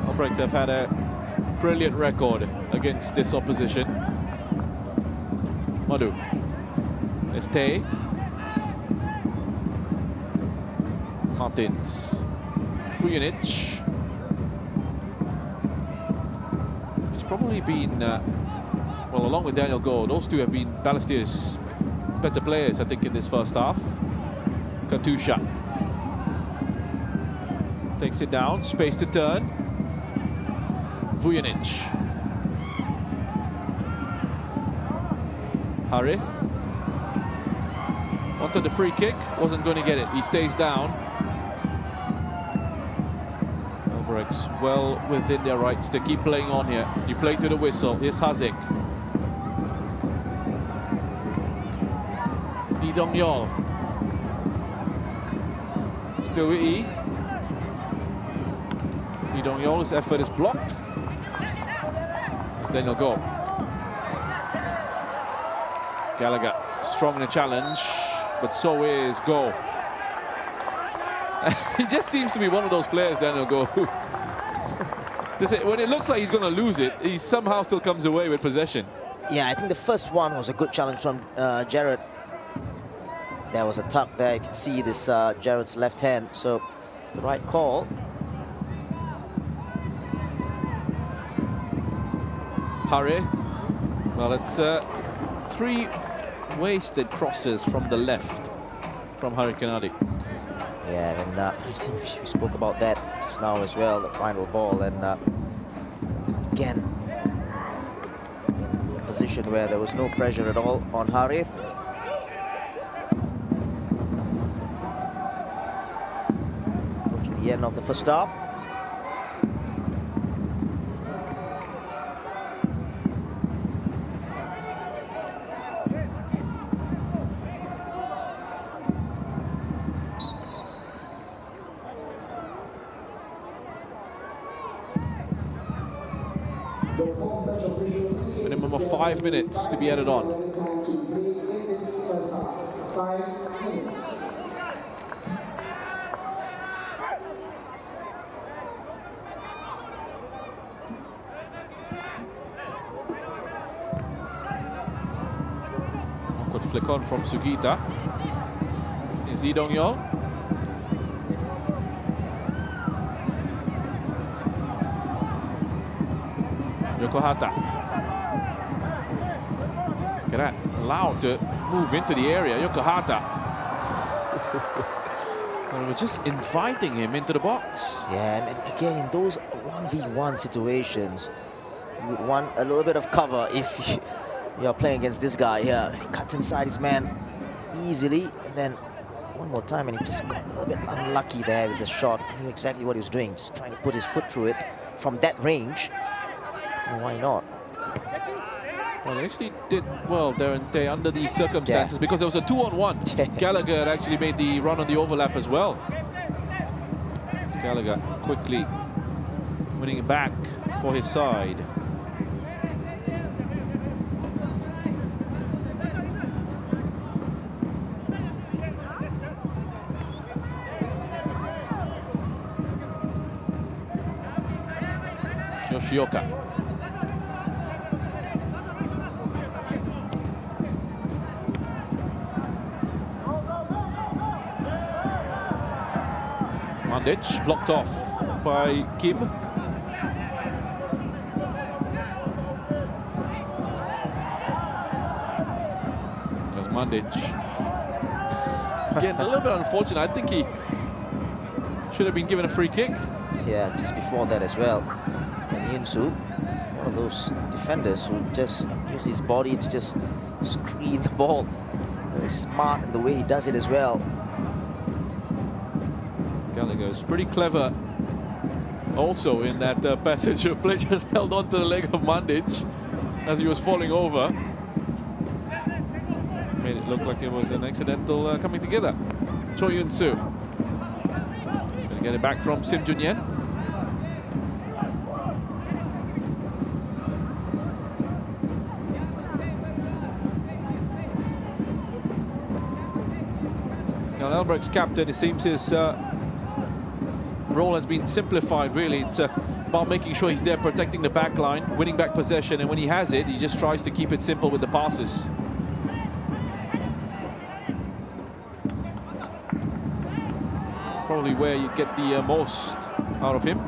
Albirex have had a brilliant record against this opposition. Madu. Este. Martins. Vujanic. He's probably been, well, along with Daniel Go, those two have been Balestier's better players, I think, in this first half. Katusha takes it down, space to turn. Vujanic. Harith wanted the free kick, wasn't going to get it. He stays down. Albirex well within their rights to keep playing on here. You play to the whistle. Here's Hazik. Lee Dong-yol. Still with E. Lee Dong-yol's effort is blocked. It's Daniel Go. Gallagher strong in the challenge, but so is Go. He just seems to be one of those players, Daniel Go, who just when it looks like he's going to lose it, he somehow still comes away with possession. Yeah, I think the first one was a good challenge from Jared. There was a tuck there. You can see this Jared's left hand, so the right call. Harith. Well, it's 3 wasted crosses from the left from Harikanadi. Yeah, and I think we spoke about that just now as well, the final ball, and again, in a position where there was no pressure at all on Harith. Approaching the end of the first half. Minimum of 5 minutes to be added on. Awkward flick on from Sugita. Here's Lee Dong-yeol. Yokohata. Look at that, allowed to move into the area. Yokohata. Well, we're just inviting him into the box. Yeah, and again, in those 1v1 situations, you would want a little bit of cover if you're playing against this guy here. He cuts inside his man easily, and then one more time, and he just got a little bit unlucky there with the shot. He knew exactly what he was doing, just trying to put his foot through it from that range. And why not? Well, they actually did well there and there under these circumstances, because there was a 2-on-1. Gallagher had actually made the run on the overlap as well. It's Gallagher quickly winning it back for his side. Yoshioka. Mandic blocked off by Kim. There's Mandic. Again, a little bit unfortunate. I think he should have been given a free kick. Yeah, just before that as well. And Yunsu, one of those defenders who just uses his body to just screen the ball. Very smart in the way he does it as well. Gallagher is pretty clever also in that passage of play. Just held on to the leg of Mandic as he was falling over. Made it look like it was an accidental coming together. Cho Yun-soo. He's going to get it back from Sim Jun-yen. Now, Albirex captain, it seems his role has been simplified, really. It's about making sure he's there protecting the back line, winning back possession, and when he has it, he just tries to keep it simple with the passes. Probably where you get the most out of him.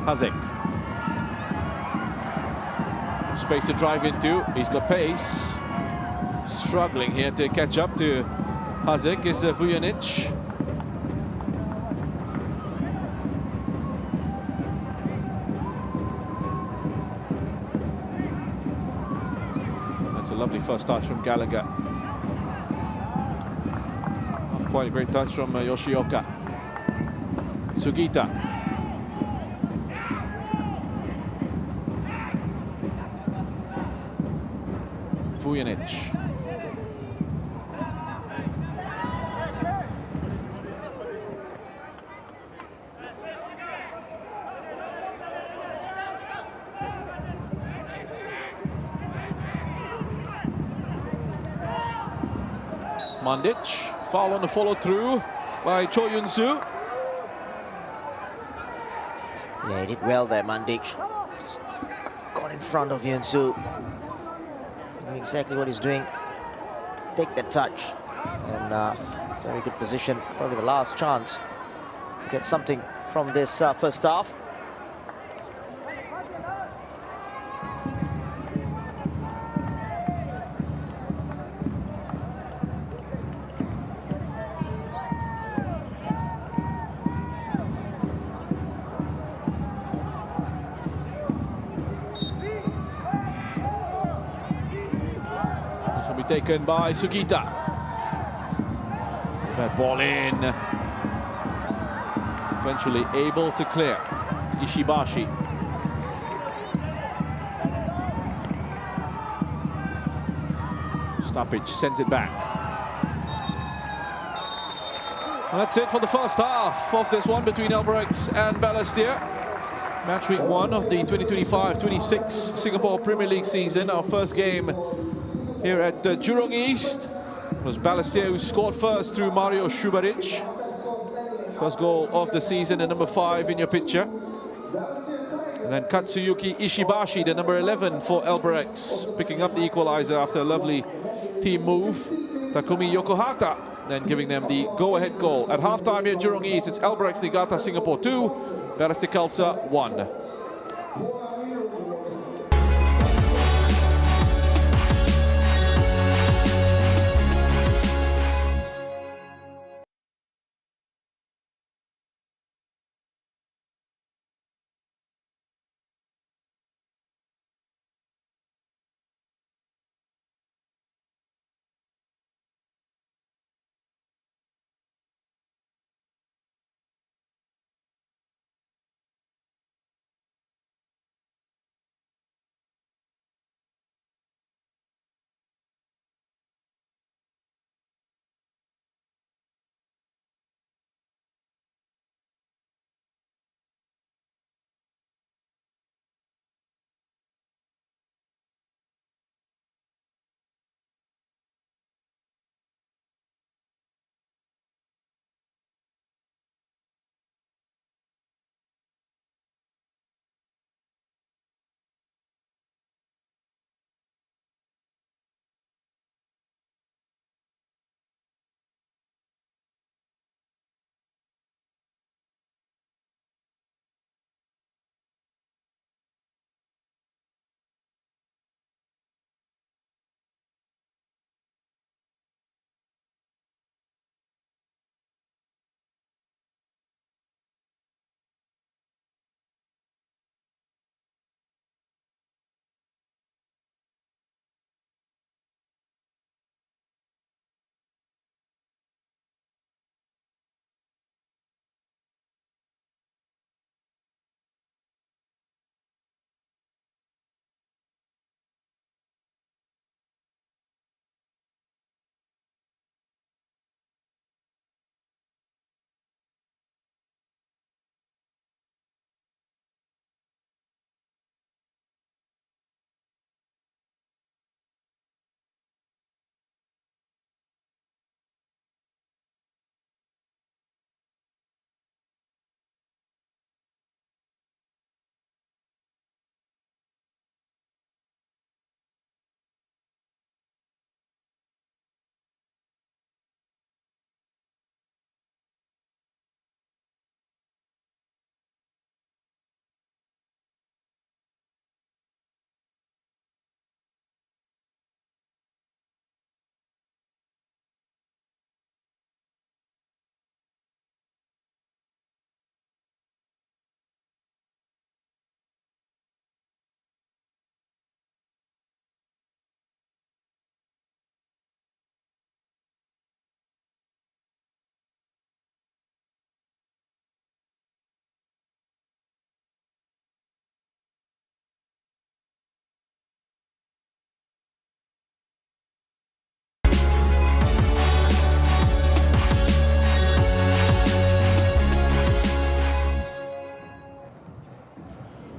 Hazek. Space to drive into. He's got pace. Struggling here to catch up to Hazek is Vujanic. That's a lovely first touch from Gallagher. Not quite a great touch from Yoshioka. Sugita. Vujanic. Mandic, foul on the follow through by Cho Yun-soo. Yeah, he did well there, Mandic. Just got in front of Yun-soo. Knew exactly what he's doing. Take that touch. And very good position. Probably the last chance to get something from this first half. Taken by Sugita. Bad ball in. Eventually able to clear. Ishibashi. Stoppage sends it back. And that's it for the first half of this one between Albirex and Balestier. Match week 1 of the 2025-26 Singapore Premier League season. Our first game here at Jurong East. It was Balestier who scored first through Mario Šubarić. First goal of the season, and number 5 in your picture. And then Katsuyuki Ishibashi, the number 11 for Albirex, picking up the equalizer after a lovely team move. Takumi Yokohata then giving them the go-ahead goal. At halftime here at Jurong East, it's Albirex Niigata Singapore 2, Balestier Khalsa 1.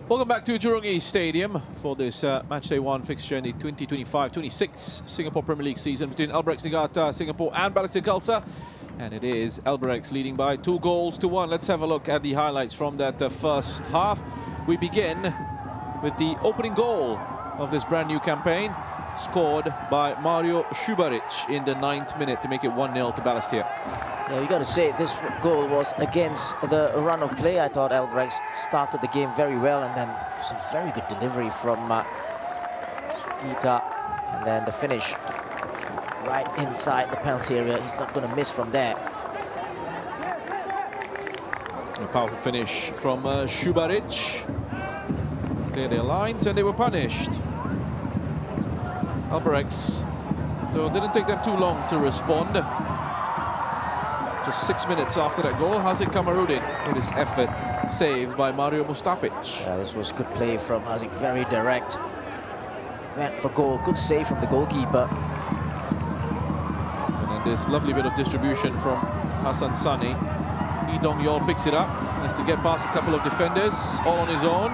Welcome back to Jurong East Stadium for this Matchday 1 fixture in the 2025-26 Singapore Premier League season between Albirex Niigata Singapore and Balestier Khalsa. And it is Albirex leading by 2 goals to 1. Let's have a look at the highlights from that first half. We begin with the opening goal of this brand new campaign, scored by Mario Šubarić in the 9th minute to make it 1-0 to Balestier. Yeah, you got to say this goal was against the run of play. I thought Albirex started the game very well, and then some very good delivery from Gita, and then the finish right inside the penalty area. He's not going to miss from there. A powerful finish from Šubarić. Clear their lines, and they were punished. Albirex, so it didn't take them too long to respond. Just 6 minutes after that goal, Haziq Kamarudin with his effort saved by Mario Mustapic. Yeah, this was good play from Haziq, very direct. Went for goal, good save from the goalkeeper. And then this lovely bit of distribution from Hassan Sani. Lee Dong-yol picks it up. Has to get past a couple of defenders, all on his own.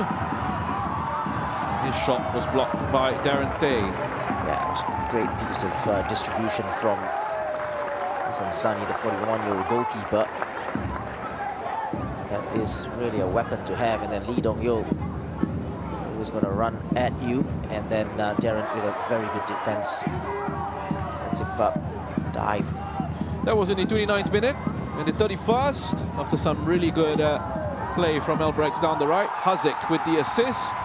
His shot was blocked by Darren Tay. Yeah, it was a great piece of distribution from Hassan Sani, the 41-year-old goalkeeper. That is really a weapon to have. And then Lee Dong-yol, who is going to run at you. And then Darren with a very good defensive dive. That was in the 29th minute. In the 31st, after some really good play from Albirex down the right, Haziq with the assist,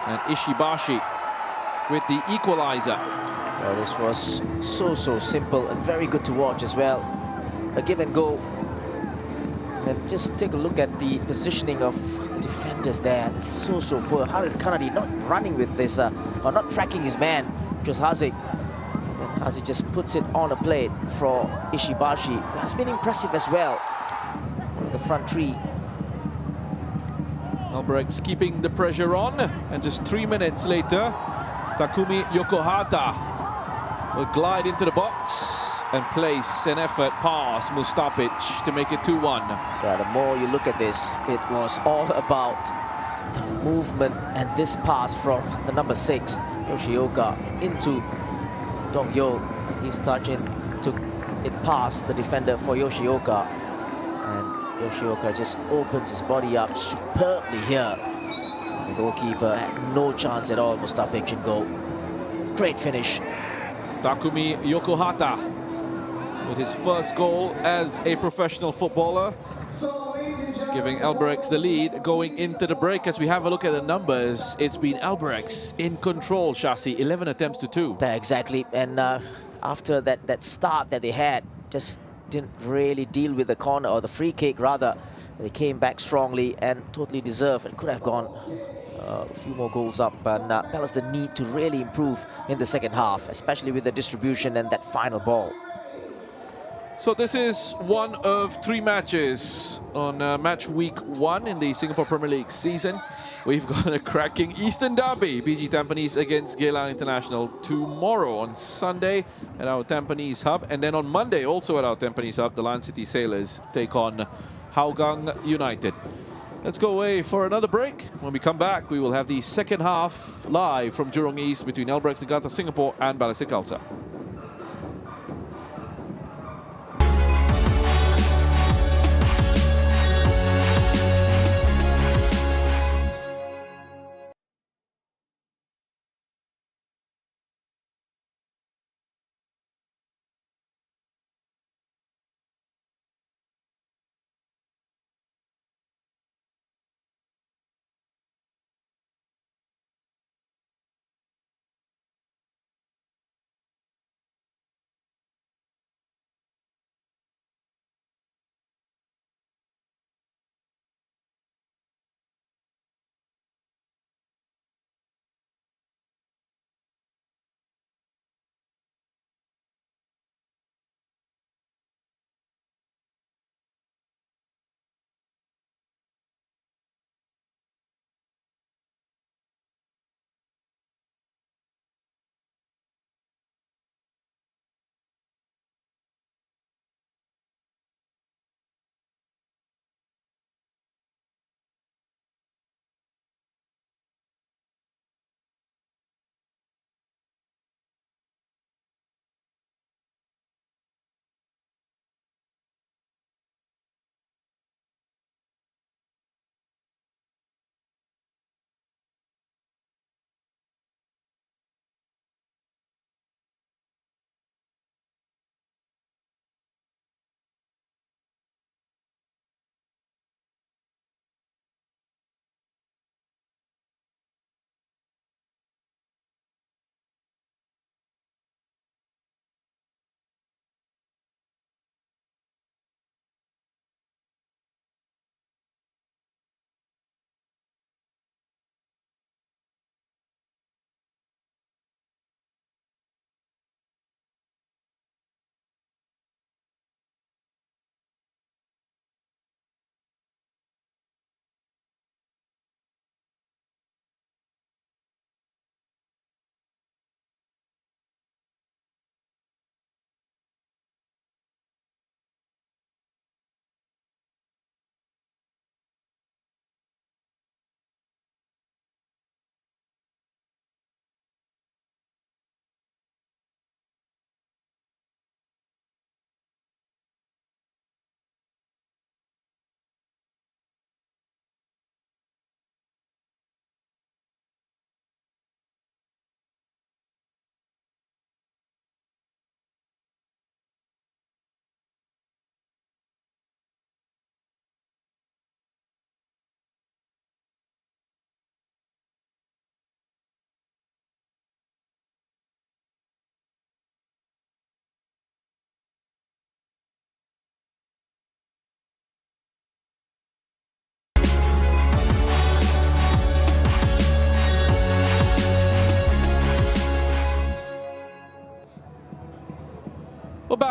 and Ishibashi with the equalizer. Well, this was so simple and very good to watch as well. A give and go. And just take a look at the positioning of the defenders there. This is so poor. Harid Kanadi not running with this, or not tracking his man, which was Haziq. And then Haziq just puts it on a plate for Ishibashi, who has been impressive as well. One of the front three. Albirex keeping the pressure on, and just 3 minutes later, Takumi Yokohata will glide into the box and place an effort past Mustapic to make it 2-1. Yeah, the more you look at this, it was all about the movement and this pass from the number 6, Yoshioka, into Dong-yol. He's touching, took it past the defender for Yoshioka. And Yoshioka just opens his body up superbly here. The goalkeeper had no chance at all, Mustapic in goal. Great finish. Takumi Yokohata with his first goal as a professional footballer, giving Albirex the lead going into the break. As we have a look at the numbers, it's been Albirex in control, Shasi, 11 attempts to 2. Yeah, exactly, and after that start that they had, just didn't really deal with the corner, or the free kick rather. They came back strongly and totally deserved, and could have gone a few more goals up. But Balestier need to really improve in the second half, especially with the distribution and that final ball. So this is one of 3 matches on match week 1 in the Singapore Premier League season. We've got a cracking Eastern Derby, BG Tampines against Geylang International, tomorrow on Sunday at our Tampines hub. And then on Monday, also at our Tampines hub, the Lion City Sailors take on Hougang United. Let's go away for another break. When we come back, we will have the second half live from Jurong East between Albirex Niigata Singapore and Balestier Khalsa.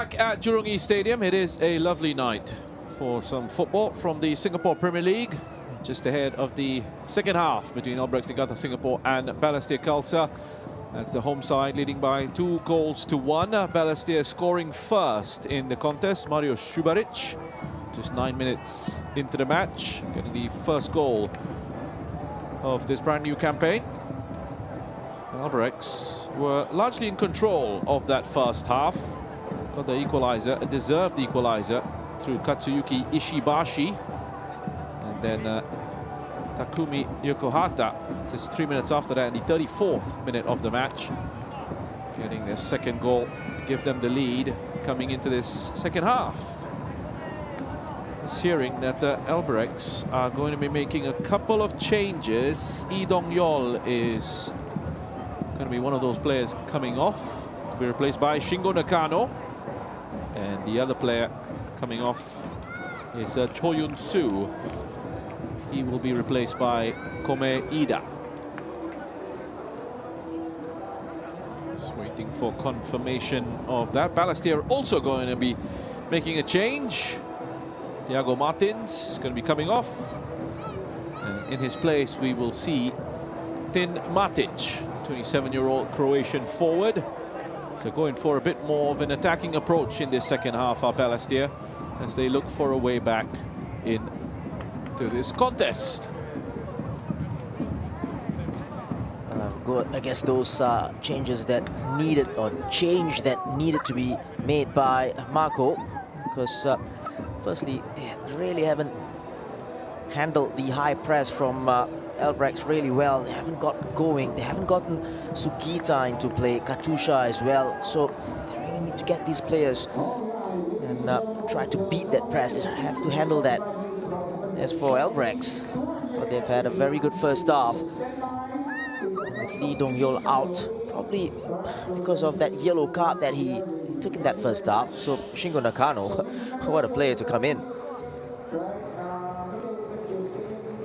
back at Jurong East Stadium. It is a lovely night for some football from the Singapore Premier League. Just ahead of the second half between Albirex Niigata Singapore and Balestier Khalsa. That's the home side leading by 2-1. Balestier scoring first in the contest. Mario Subaric, just 9 minutes into the match, getting the first goal of this brand new campaign. Albirex were largely in control of that first half. Got the equalizer, a deserved equalizer, through Katsuyuki Ishibashi. And then Takumi Yokohata, just 3 minutes after that, in the 34th minute of the match, getting their second goal to give them the lead coming into this second half. Just hearing that Albirex are going to be making a couple of changes. Lee Dong-yol is going to be one of those players coming off to be replaced by Shingo Nakano. And the other player coming off is Cho Yun-soo. He will be replaced by Kome Ida. Just waiting for confirmation of that. Balestier also going to be making a change. Thiago Martins is going to be coming off. And in his place we will see Tin Matic, 27-year-old Croatian forward. So going for a bit more of an attacking approach in this second half are Balestier, as they look for a way back into this contest. I guess those changes that needed, or change that needed to be made by Marco, because firstly, they really haven't handled the high press from Albirex really well. They haven't got going. They haven't gotten Sugita into play, Katusha as well. So they really need to get these players and try to beat that press. They have to handle that. As for Albirex, but they've had a very good first half. With Lee Dong-yol out, probably because of that yellow card that he took in that first half. So Shingo Nakano, what a player to come in.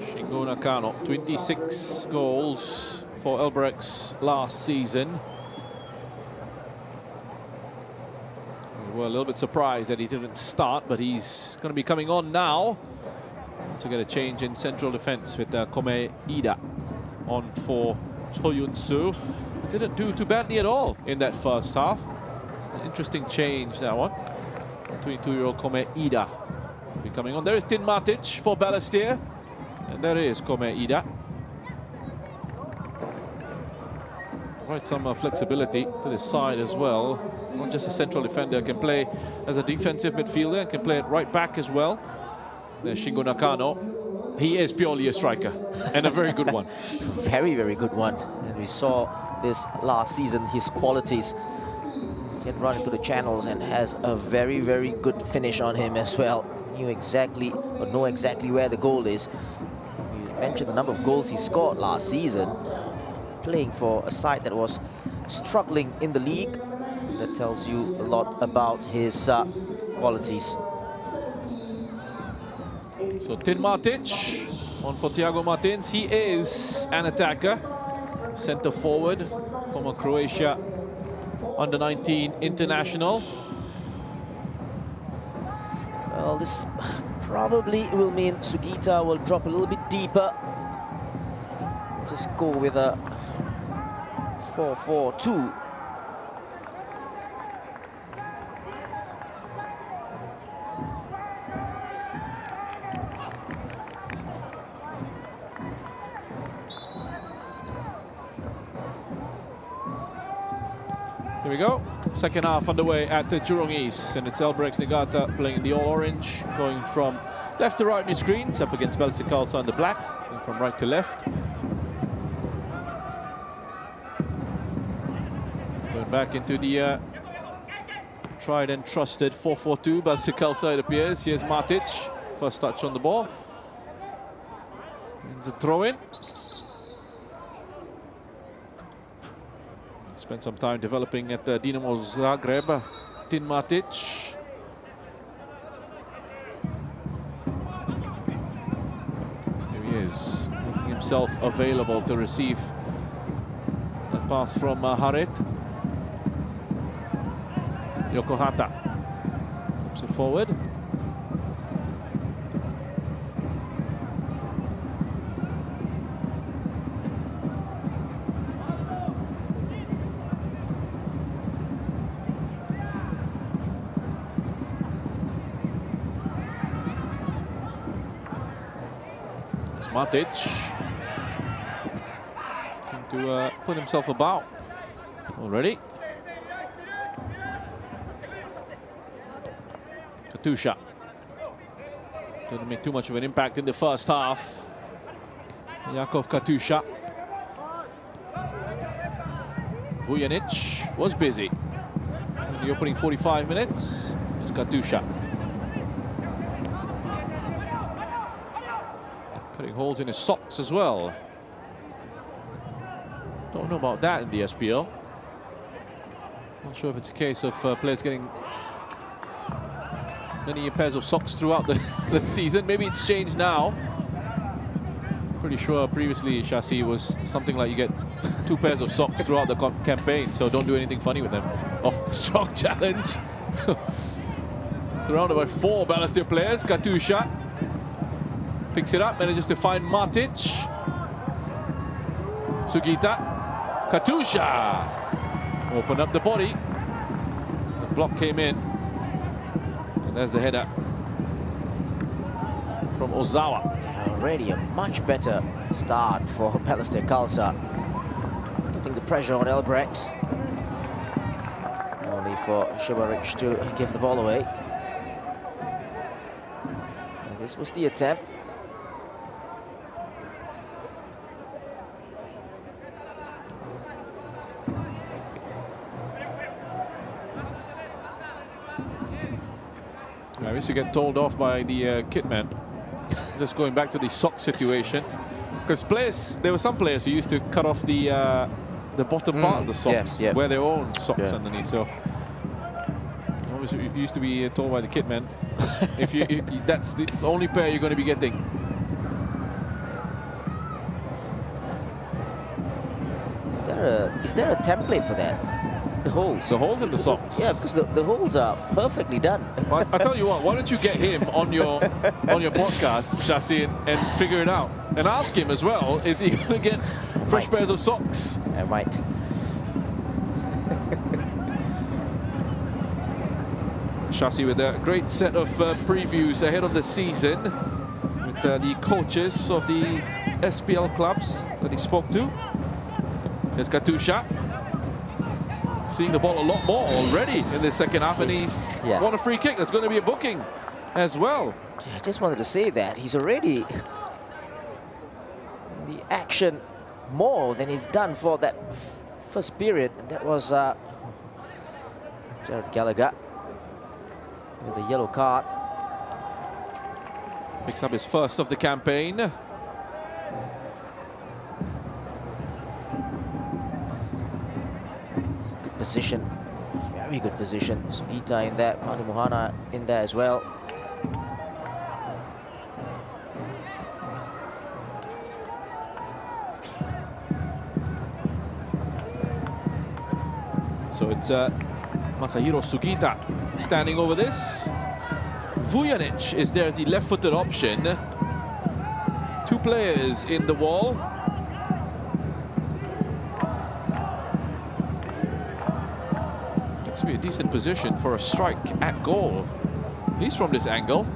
Shingo Nakano, 26 goals for Albirex last season. We were a little bit surprised that he didn't start, but he's going to be coming on now to get a change in central defense with Kome Ida on for Cho Yun-soo. Didn't do too badly at all in that first half. It's an interesting change, that one. 22-year-old Kome Ida will be coming on. There is Tin Matic for Balestier. And there is Kome Ida. Quite some flexibility to this side as well. Not just a central defender, can play as a defensive midfielder and can play at right back as well. There's Shingo Nakano. He is purely a striker, and a very good one. Very, very good one. And we saw this last season, his qualities. Can run into the channels and has a very, very good finish on him as well. Know exactly where the goal is. You mentioned the number of goals he scored last season, playing for a side that was struggling in the league. That tells you a lot about his qualities. So Tin Matic on for Thiago Martins. He is an attacker, centre forward, former Croatia under-19 international. Well, this probably will mean Sugita will drop a little bit deeper. Just go with a 4-4-2. Here we go. Second half underway at Jurong East, and it's Albirex Niigata playing in the all-orange, going from left to right on your screens, up against Balestier Khalsa in the black, and from right to left. Going back into the tried and trusted 4-4-2, Balestier Khalsa it appears. Here's Matic, first touch on the ball. And a throw-in. Spent some time developing at Dinamo Zagreb. Tin Matic. There he is, making himself available to receive that pass from Harit. Yokohata. Puts it forward. Matic looking to put himself about already. Katusha didn't make too much of an impact in the first half. Jakov Katusha. Vujanic was busy in the opening 45 minutes. It's Katusha. Cutting holes in his socks as well. Don't know about that in the SPL. Not sure if it's a case of players getting many pairs of socks throughout the season. Maybe it's changed now. Pretty sure previously Chassis was something like you get 2 pairs of socks throughout the campaign, so don't do anything funny with them. Oh, strong challenge. Surrounded by 4 Balestier players. Katusha picks it up, manages to find Matic. Sugita. Katusha. Open up the body. The block came in. And there's the header from Ozawa. Already a much better start for Balestier Khalsa. Putting the pressure on Albirex. Only for Albirex to give the ball away. And this was the attempt. I used to get told off by the kit man. Just going back to the sock situation, because there were some players who used to cut off the bottom part of the socks, wear their own socks underneath. So always you used to be told by the kit man, if that's the only pair you're going to be getting. Is there a template for that? The holes. The holes in the socks. Yeah, because the holes are perfectly done. Well, I tell you what, why don't you get him on your podcast, Chassis, and figure it out, and ask him as well. Is he going to get fresh pairs of socks? I might. Chassis with a great set of previews ahead of the season with the coaches of the SPL clubs that he spoke to. There's Katusha. Seeing the ball a lot more already in the second half, and he's won a free kick. That's going to be a booking as well. Yeah, I just wanted to say that he's already in the action more than he's done for that first period. And that was Jared Gallagher with a yellow card. Picks up his first of the campaign. Position, very good position. Sugita in there, Manu Mohana in there as well. So it's Masahiro Sugita standing over this. Vujanic is there as the left-footed option. 2 players in the wall. Looks to be a decent position for a strike at goal, at least from this angle.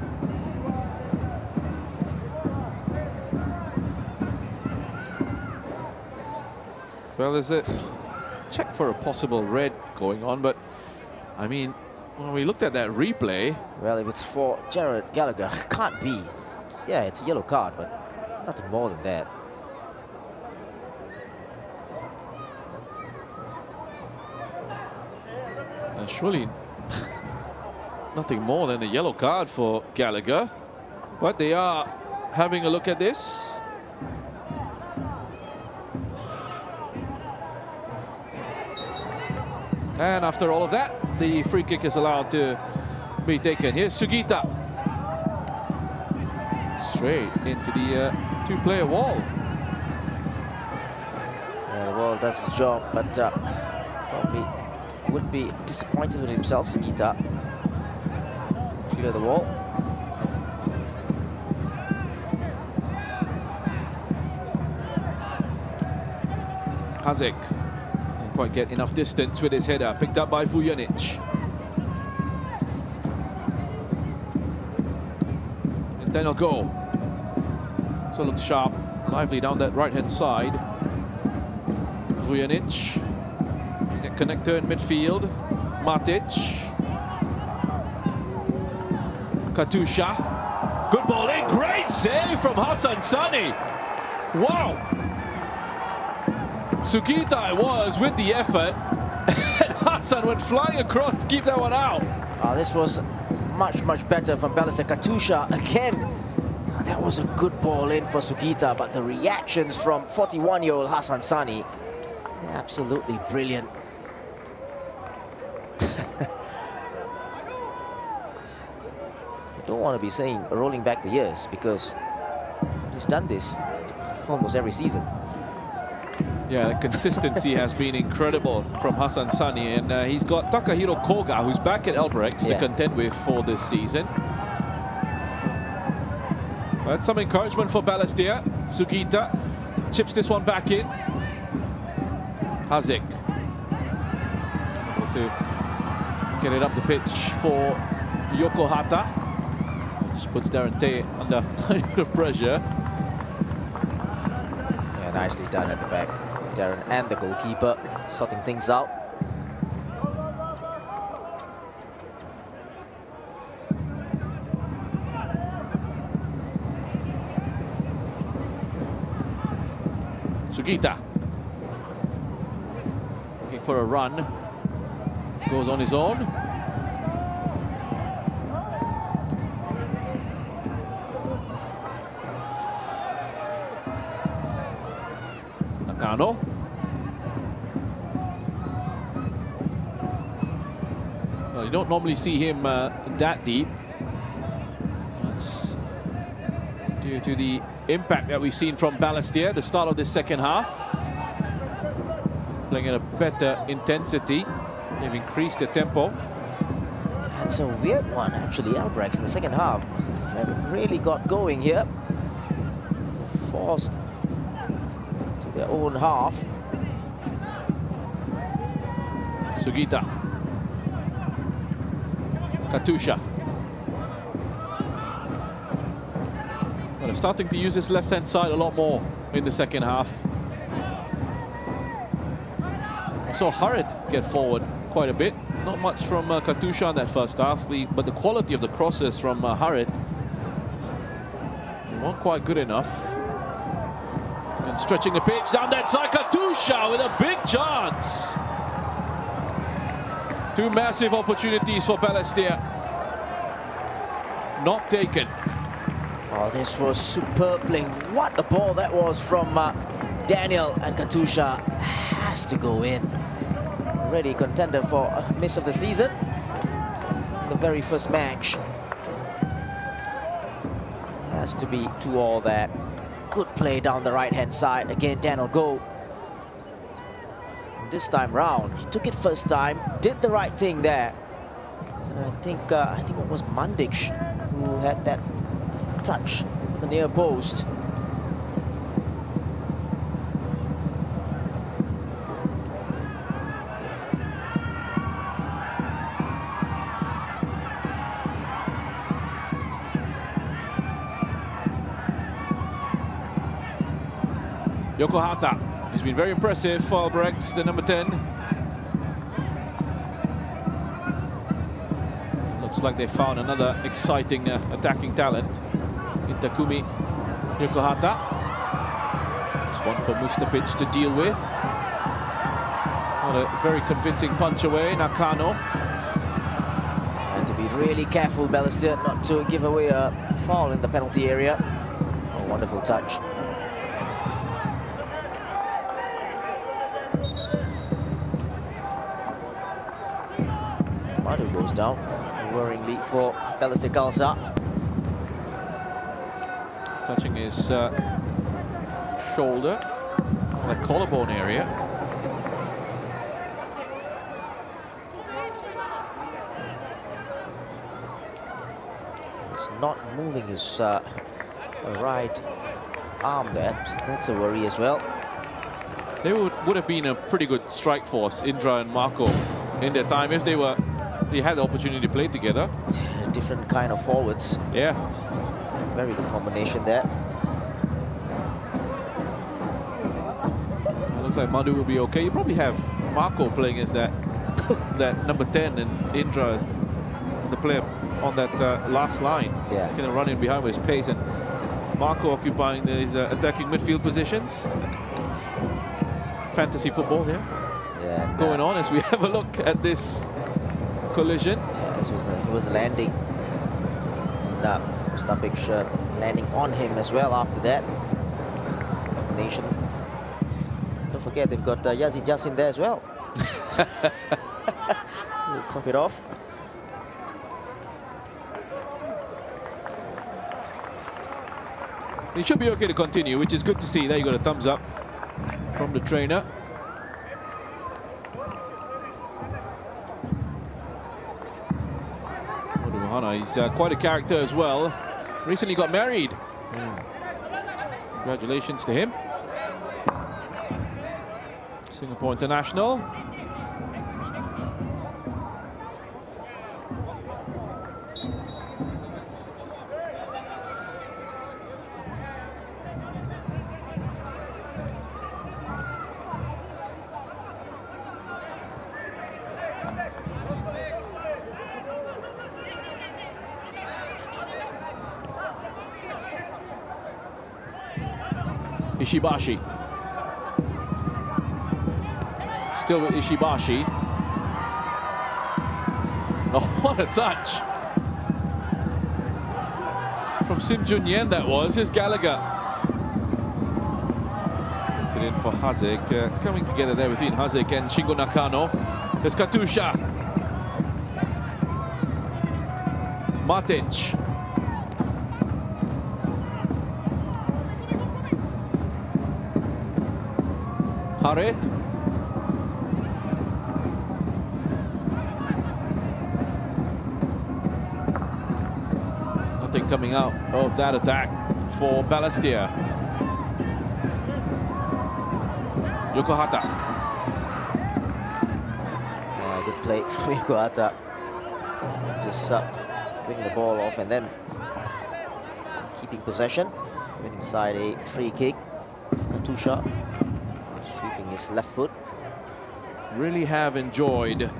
Well, there's a check for a possible red going on, but I mean, when we looked at that replay, well, if it's for Jared Gallagher, can't be. Yeah, it's a yellow card, but nothing more than that. surely nothing more than a yellow card for Gallagher, but they are having a look at this. And after all of that, the free kick is allowed to be taken. Here's Sugita. Straight into the two-player wall. Yeah, the wall does his job, but probably would be disappointed with himself, Sugita. clear the wall. Hazic doesn't quite get enough distance with his header, picked up by Vujanic. It's Daniel Go. So looks sharp, lively down that right-hand side. Vujanic, a connector in midfield. Matic. Katusha. Good ball in, great save from Hassan Sani. Wow. Sugita was with the effort, and Hassan went flying across to keep that one out. This was much better from Balestier. Katusha again. That was a good ball in for Sugita, but the reactions from 41-year-old Hassan Sani, absolutely brilliant. I don't want to be saying rolling back the years, because he's done this almost every season. Yeah, the consistency has been incredible from Hassan Sani, and he's got Takahiro Koga, who's back at Albirex to contend with for this season. That's some encouragement for Balestier. Sugita chips this one back in. Hazic able to get it up the pitch for Yokohata. Just puts Darren Tay under a tiny bit of pressure. Yeah, nicely done at the back. Darren and the goalkeeper sorting things out. Sugita looking for a run. Goes on his own. Nakano. Well, you don't normally see him that deep. That's due to the impact that we've seen from Balestier at the start of this second half. Playing at a better intensity. They've increased the tempo. That's a weird one, actually. Albirex in the second half really got going here. Forced to their own half. Sugita. Katusha. Well, they're starting to use this left-hand side a lot more in the second half. I saw Harit get forward quite a bit. Not much from Katusha in that first half, but the quality of the crosses from Harit weren't quite good enough. And stretching the pitch down that side, Katusha with a big chance. Two massive opportunities for Balestier. Not taken. Oh, this was superb play. What a ball that was from Daniel, and Katusha has to go in. Already contender for a miss of the season. The very first match. Has to be 2-2 there. Good play down the right-hand side. Again, Daniel Go. And this time round, he took it first time, did the right thing there. And I think it was Mandic who had that touch at the near post. Yokohata, he's been very impressive for Albirex, the number 10. Looks like they found another exciting attacking talent in Takumi Yokohata. It's one for Mustapic to deal with. Not a very convincing punch away, Nakano. And to be really careful, Balestier, not to give away a foul in the penalty area. A wonderful touch. Madu goes down. A worrying lead for Balestier Khalsa. Touching his shoulder, the collarbone area. He's not moving his right arm there. So that's a worry as well. They would have been a pretty good strike force, Indra and Marco, in their time if they had the opportunity to play together. Different kind of forwards. Yeah. Very good combination there. It looks like Madhu will be okay. You probably have Marco playing as that number 10 and Indra as the player on that last line. Yeah. Kind of running behind with his pace, and Marco occupying these attacking midfield positions. Fantasy football here. Yeah. And, going on as we have a look at this collision. Yeah, this was the landing. And Stapic landing on him as well after that. This combination. Don't forget they've got Yazid Yassin there as well. We'll top it off. He should be okay to continue, which is good to see. There you got a thumbs up from the trainer. He's quite a character as well. Recently got married. Congratulations to him. Singapore international. Ishibashi. Still with Ishibashi. Oh, what a touch. From Sim Jun Yen that was. Here's Gallagher. Puts it in for Haziq. Coming together there between Haziq and Shingo Nakano. There's Katusha. Matic. Harit. Nothing coming out of that attack for Balestier. Yokohata. Good play from Niigata. Just winning the ball off and then keeping possession. Winning side a free kick. Katusha sweeping his left foot. Really have enjoyed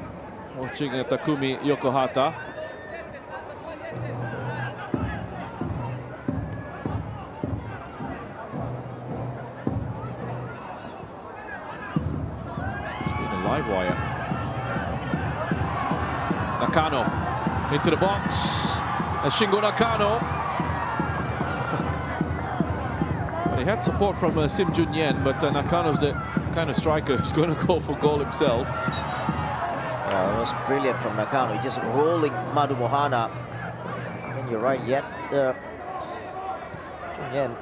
watching Takumi Yokohata. It's been a live wire. Nakano into the box. And Shingo Nakano. He had support from Sim Jun Yen, but Nakano's the kind of striker who's going to go for goal himself. Yeah, it was brilliant from Nakano, just rolling Madu Mohana. And then you're right, yet Jun Yen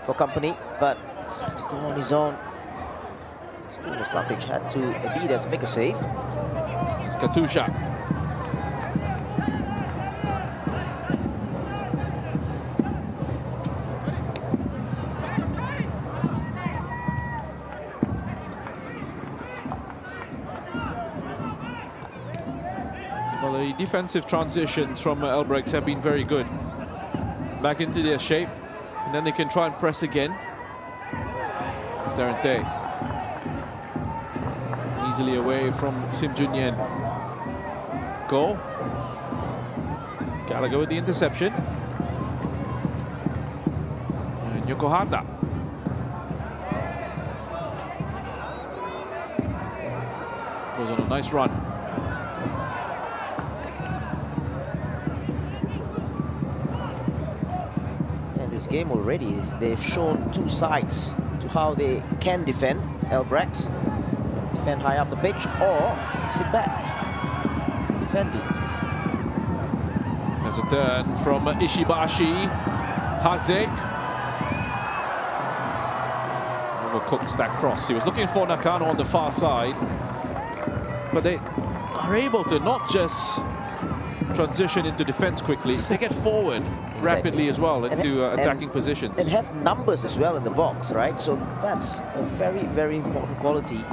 for company, but decided to go on his own. Still, Mustapic had to be there to make a save. It's Katusha. Well, the defensive transitions from Albirex have been very good. Back into their shape, and then they can try and press again. It's Darente. Easily away from Sim Jun Yen. Goal. Gallagher with the interception. And Yokohata. Goes on a nice run. This game already, they've shown two sides to how they can defend. Albirex defend high up the pitch or sit back defending. There's a turn from Ishibashi. Haziq overcooks that cross. He was looking for Nakano on the far side, but they are able to not just transition into defense quickly, they get forward rapidly as well into attacking positions. And have numbers as well in the box, right? So that's a very, very important quality.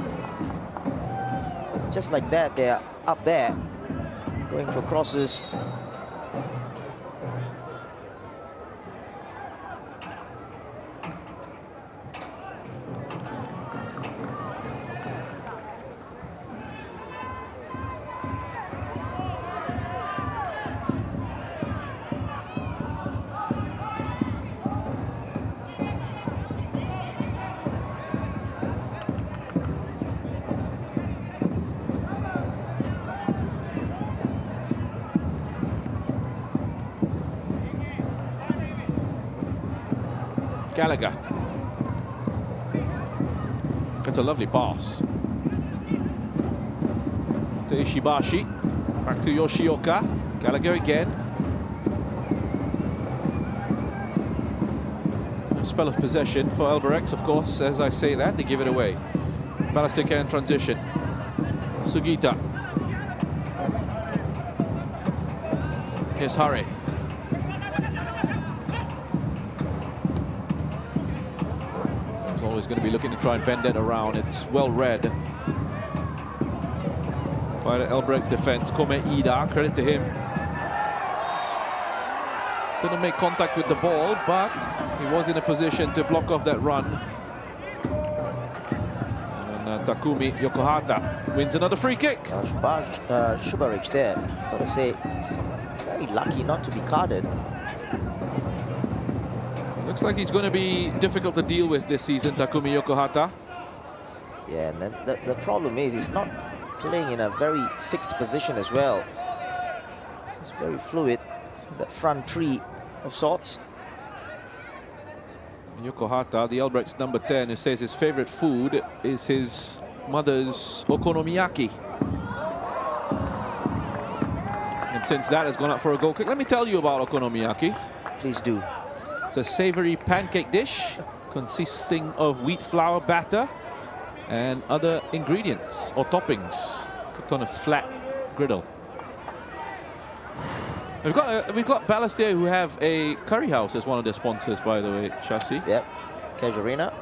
Just like that, they're up there, going for crosses. Gallagher. That's a lovely pass. To Ishibashi. Back to Yoshioka. Gallagher again. A spell of possession for Albirex, of course. As I say that, they give it away. Balestier can transition. Sugita. Here's Harith. Always going to be looking to try and bend that around. It's well read by the Albirex defense. Kome Ida, credit to him. Didn't make contact with the ball, but he was in a position to block off that run. And then Takumi Yokohata wins another free kick. Shubaric there, gotta say, he's very lucky not to be carded. Looks like he's going to be difficult to deal with this season, Takumi Yokohata. Yeah, and then the problem is he's not playing in a very fixed position as well. It's very fluid, that front three of sorts. Yokohata, the Albirex number 10, who says his favorite food is his mother's okonomiyaki. And since that has gone up for a goal kick, let me tell you about okonomiyaki. Please do. It's a savory pancake dish consisting of wheat flour batter and other ingredients or toppings cooked on a flat griddle. We've got Balestier, who have a curry house as one of their sponsors, by the way, Shasi. Yep, Casuarina.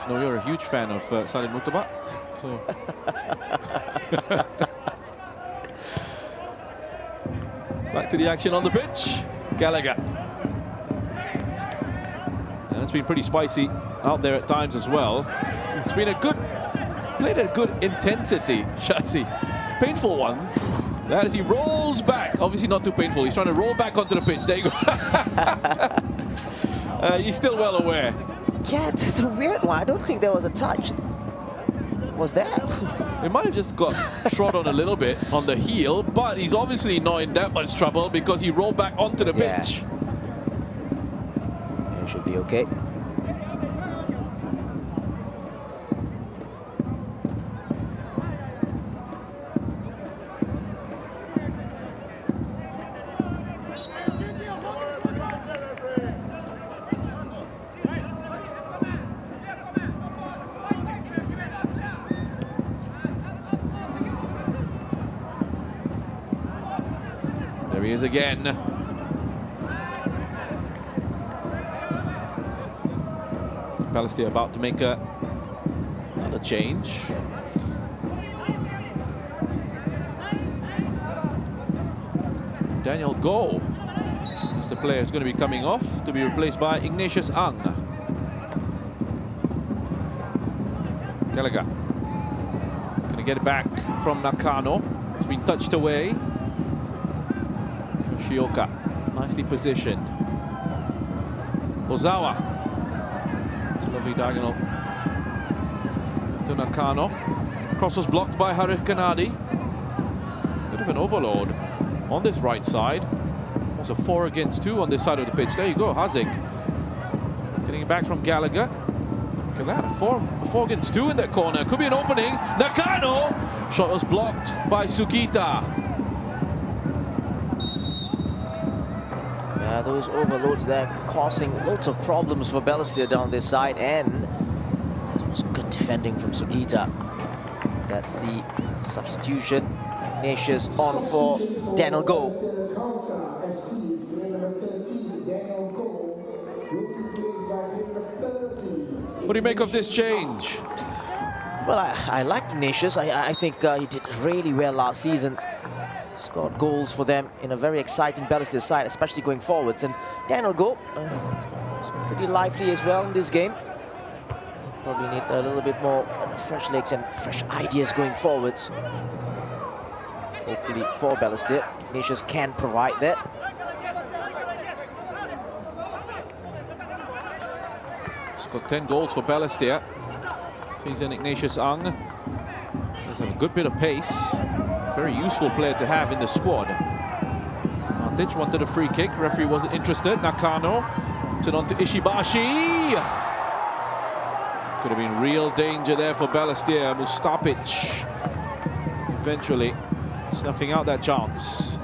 No, you're a huge fan of Salim Murtabak. So. Back to the action on the pitch. Gallagher. And it's been pretty spicy out there at times as well. It's been played at a good intensity, Shasi. Painful one. That as he rolls back. Obviously not too painful. He's trying to roll back onto the pitch. There you go. He's still well aware. Yeah, it's a weird one. I don't think there was a touch. Was there? It might have just got trod on a little bit on the heel, but he's obviously not in that much trouble because he rolled back onto the pitch. It should be okay. There he is again. Balestier about to make another change. Daniel Go is the player who's going to be coming off to be replaced by Ignatius Ang. Gallagher going to get it back from Nakano. It's been touched away. Yoshioka, nicely positioned. Ozawa. It's a lovely diagonal to Nakano. Cross was blocked by Harith Kanadi. Bit of an overload on this right side. It's a 4 against 2 on this side of the pitch. There you go, Hazik. Getting it back from Gallagher. Look at that, a 4 against 2 in that corner. Could be an opening. Nakano! Shot was blocked by Sugita. Yeah, those overloads there causing lots of problems for Balestier down this side, and was good defending from Sugita. That's the substitution. Ignatius on for Daniel Go. What do you make of this change? Well, I like Ignatius. I think he did really well last season. Scored goals for them in a very exciting Balestier side, especially going forwards. And Daniel Go was pretty lively as well in this game. Probably need a little bit more fresh legs and fresh ideas going forwards. Hopefully for Balestier, Ignatius can provide that. Got 10 goals for Balestier. Season Ignatius Ang does have a good bit of pace. Very useful player to have in the squad. Matic wanted a free kick. Referee wasn't interested. Nakano puts it on to Ishibashi. Could have been real danger there for Balestier. Mustapic eventually snuffing out that chance.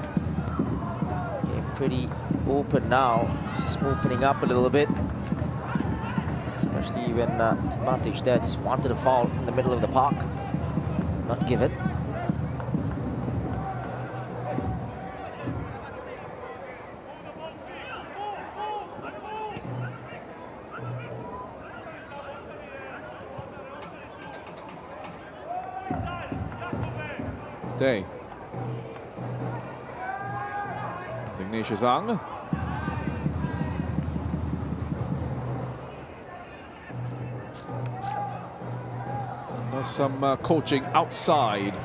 Game pretty open now. Just opening up a little bit. Especially when Matic there just wanted a foul in the middle of the park. Not given. Day. Ignatius Ang. Does some coaching outside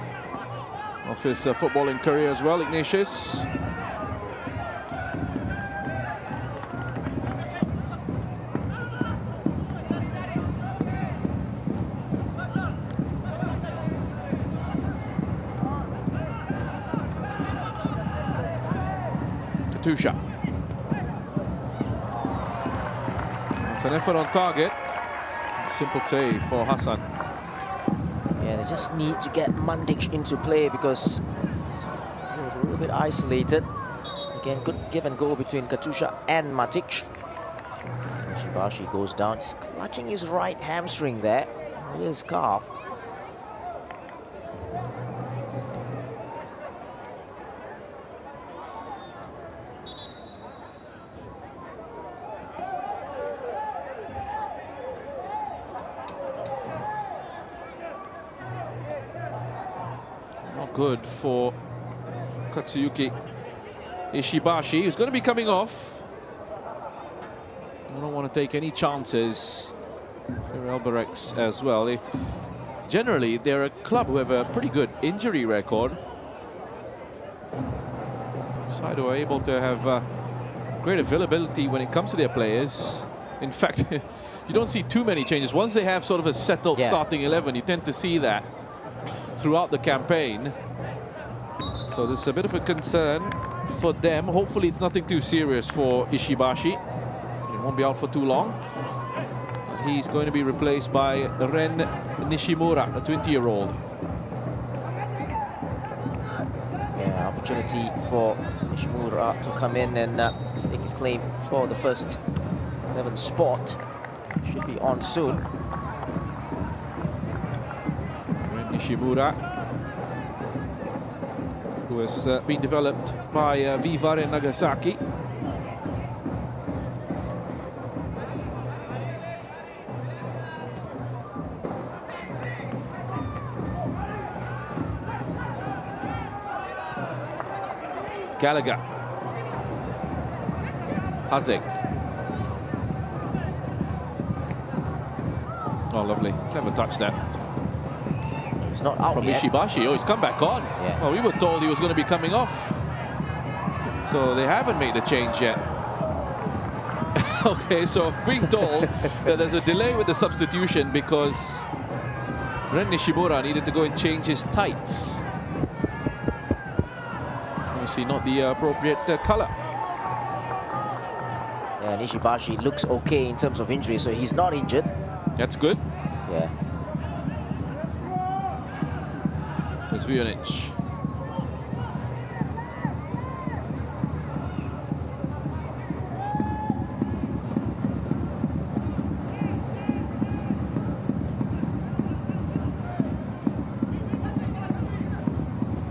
of his footballing career as well, Ignatius. Katusha. It's an effort on target. Simple save for Hassan. Yeah, they just need to get Mandic into play because he's a little bit isolated. Again, good give and go between Katusha and Matic. Ishibashi goes down, just clutching his right hamstring there with his calf. Good for Katsuyuki Ishibashi, who's going to be coming off. I don't want to take any chances for Albirex as well. Generally, they're a club who have a pretty good injury record. Side who are able to have great availability when it comes to their players. In fact, you don't see too many changes. Once they have sort of a settled starting 11, you tend to see that throughout the campaign. So this is a bit of a concern for them. Hopefully it's nothing too serious for Ishibashi. He won't be out for too long. He's going to be replaced by Ren Nishimura, a 20-year-old. Yeah, opportunity for Nishimura to come in and stake his claim for the first 11 spot. Should be on soon. Ren Nishimura, who has been developed by Vivare Nagasaki. Gallagher. Hazek. Oh, lovely. Clever touch there. He's not out from yet. Ishibashi. Oh, he's come back on. Yeah. Well, we were told he was going to be coming off. So they haven't made the change yet. Okay, so being told that there's a delay with the substitution because Ren Nishimura needed to go and change his tights. Obviously not the appropriate color. Yeah, Ishibashi looks okay in terms of injury, so he's not injured. That's good. Yeah. There's Vujanic.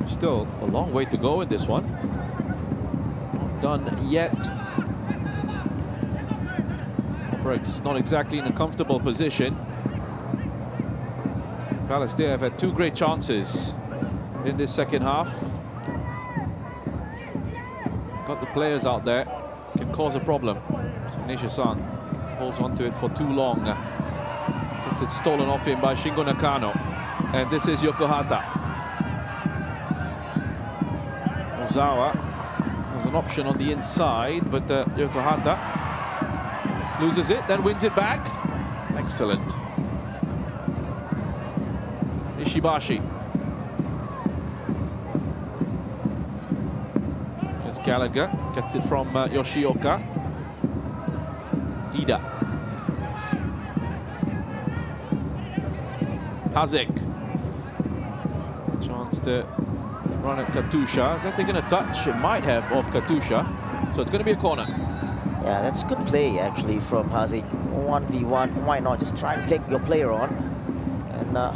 There's still a long way to go in this one. Not done yet. Albirex not exactly in a comfortable position. Balestier have had 2 great chances in this second half. Got the players out there, can cause a problem. So Nisha-san holds on to it for too long. Gets it stolen off him by Shingo Nakano. And this is Yokohata. Ozawa has an option on the inside, but Yokohata loses it, then wins it back. Excellent. Ishibashi. Here's Gallagher, gets it from Yoshioka. Ida. Hazik. Chance to run at Katusha. Is that taking a touch? It might have off Katusha. So it's going to be a corner. Yeah, that's good play actually from Hazik. 1v1, why not just try to take your player on, and at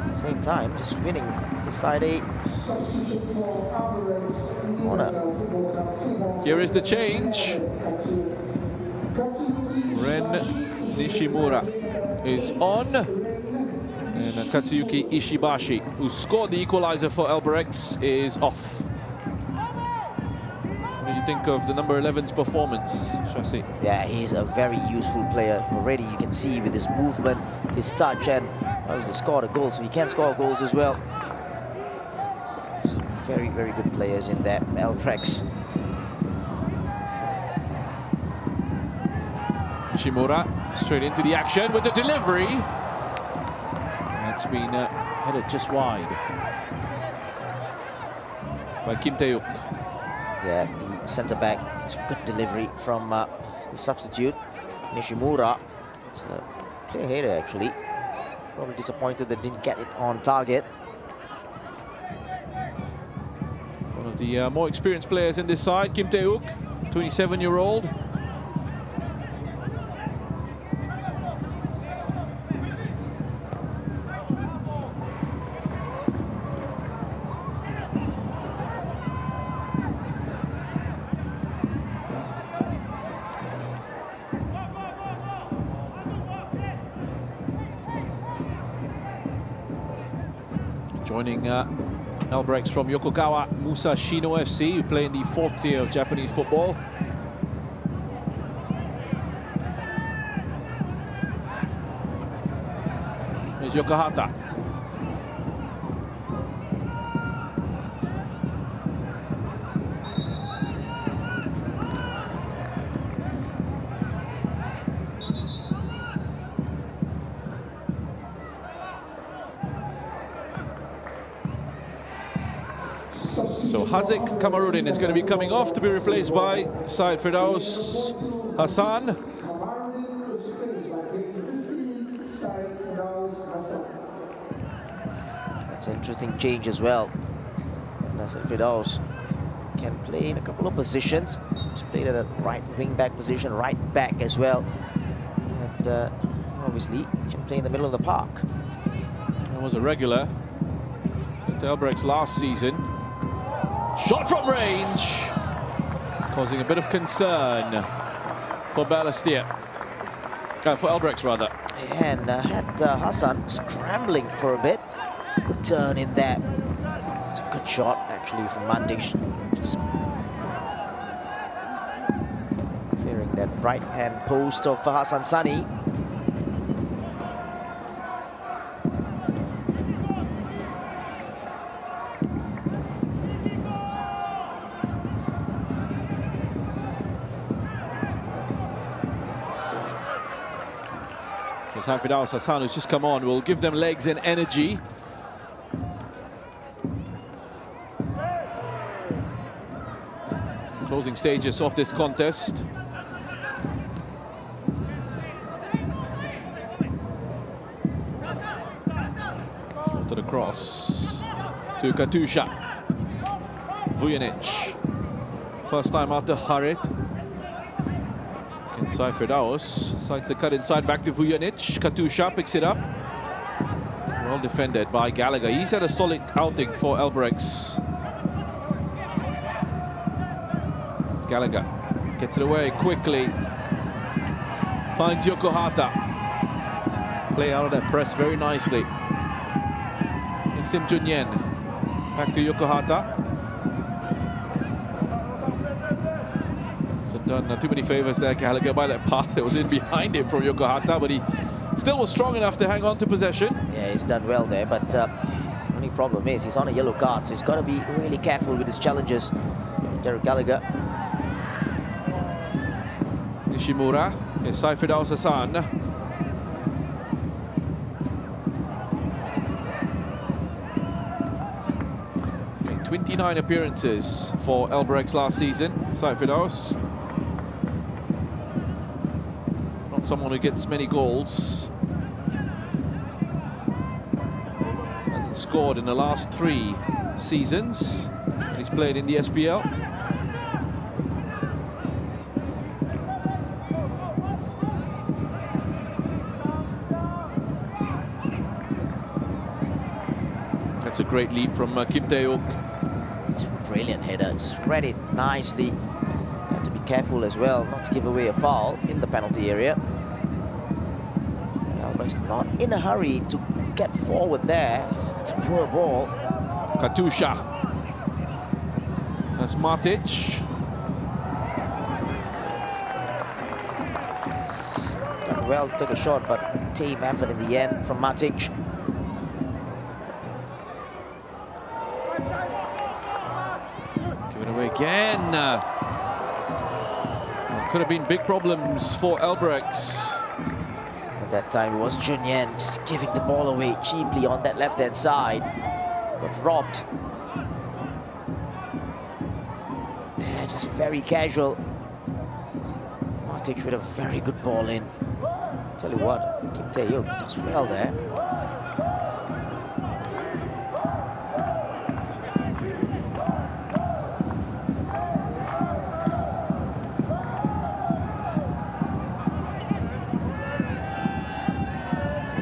the same time just winning inside a corner. Here is the change. Ren Nishimura is on, and Katsuyuki Ishibashi, who scored the equalizer for Albirex, is off. What do you think of the number 11's performance, Shasi? Yeah, he's a very useful player. Already you can see with his movement, his touch, and obviously scored a goal, so he can score goals as well. Some very, very good players in that Albirex. Nishimura straight into the action with the delivery. That's been headed just wide by Kim Tae-uk. Yeah, the centre-back, it's a good delivery from the substitute, Nishimura. It's a clear header, actually. Probably disappointed that didn't get it on target. One of the more experienced players in this side, Kim Tae-uk, 27-year-old. Joining Albirex from Yokogawa Musashino FC, who play in the 4th tier of Japanese football. Here's Yokohata. So Hazik Kamarudin is going to be coming off to be replaced by Said Firdaus Hassan. That's an interesting change as well. And Said Firdaus can play in a couple of positions. He's played at a right wing-back position, right back as well. And obviously can play in the middle of the park. That was a regular at Albirex last season. Shot from range, causing a bit of concern for Balestier, for Albirex rather. And had Hassan scrambling for a bit. Good turn in there. It's a good shot actually from Mandish. Just clearing that right-hand post of Hassan Sani. So Firdaus Hassan, who's just come on, will give them legs and energy. Closing stages of this contest. Floated across to Katusha. Vujanic. First time after Harit. Inside Firdaus, decides to cut inside back to Vujanic. Katusha picks it up. Well defended by Gallagher. He's had a solid outing for Albirex. It's Gallagher. Gets it away quickly. Finds Yokohata. Play out of that press very nicely. Sim Junyen. Back to Yokohata. Hasn't done too many favors there, Gallagher, by that pass that was in behind him from Yokohata, but he still was strong enough to hang on to possession. Yeah, he's done well there, but only problem is he's on a yellow card, so he's got to be really careful with his challenges. Jared Gallagher. Nishimura is Saifidaus Hassan. 29 appearances for Albirex last season. Saifidaus. Not someone who gets many goals. Hasn't scored in the last 3 seasons that he's played in the SPL. That's a great leap from Kim Tae-uk. It's a brilliant header, just read it nicely. Have to be careful as well not to give away a foul in the penalty area. Albirex not in a hurry to get forward there. That's a poor ball. Katusha. That's Matic. He's done well to take a shot, but team effort in the end from Matic. Again, could have been big problems for Albirex. At that time, it was Junyen just giving the ball away cheaply on that left-hand side. Got robbed. They're just very casual. Matic with a very good ball in. Tell you what, Kim Tae-uk does well there.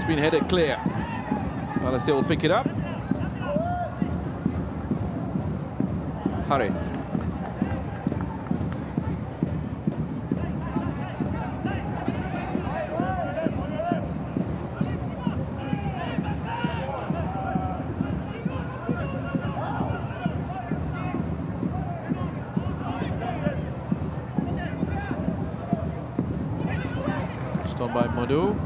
Been headed clear. Balestier will pick it up. Harith. Just on by Madhu.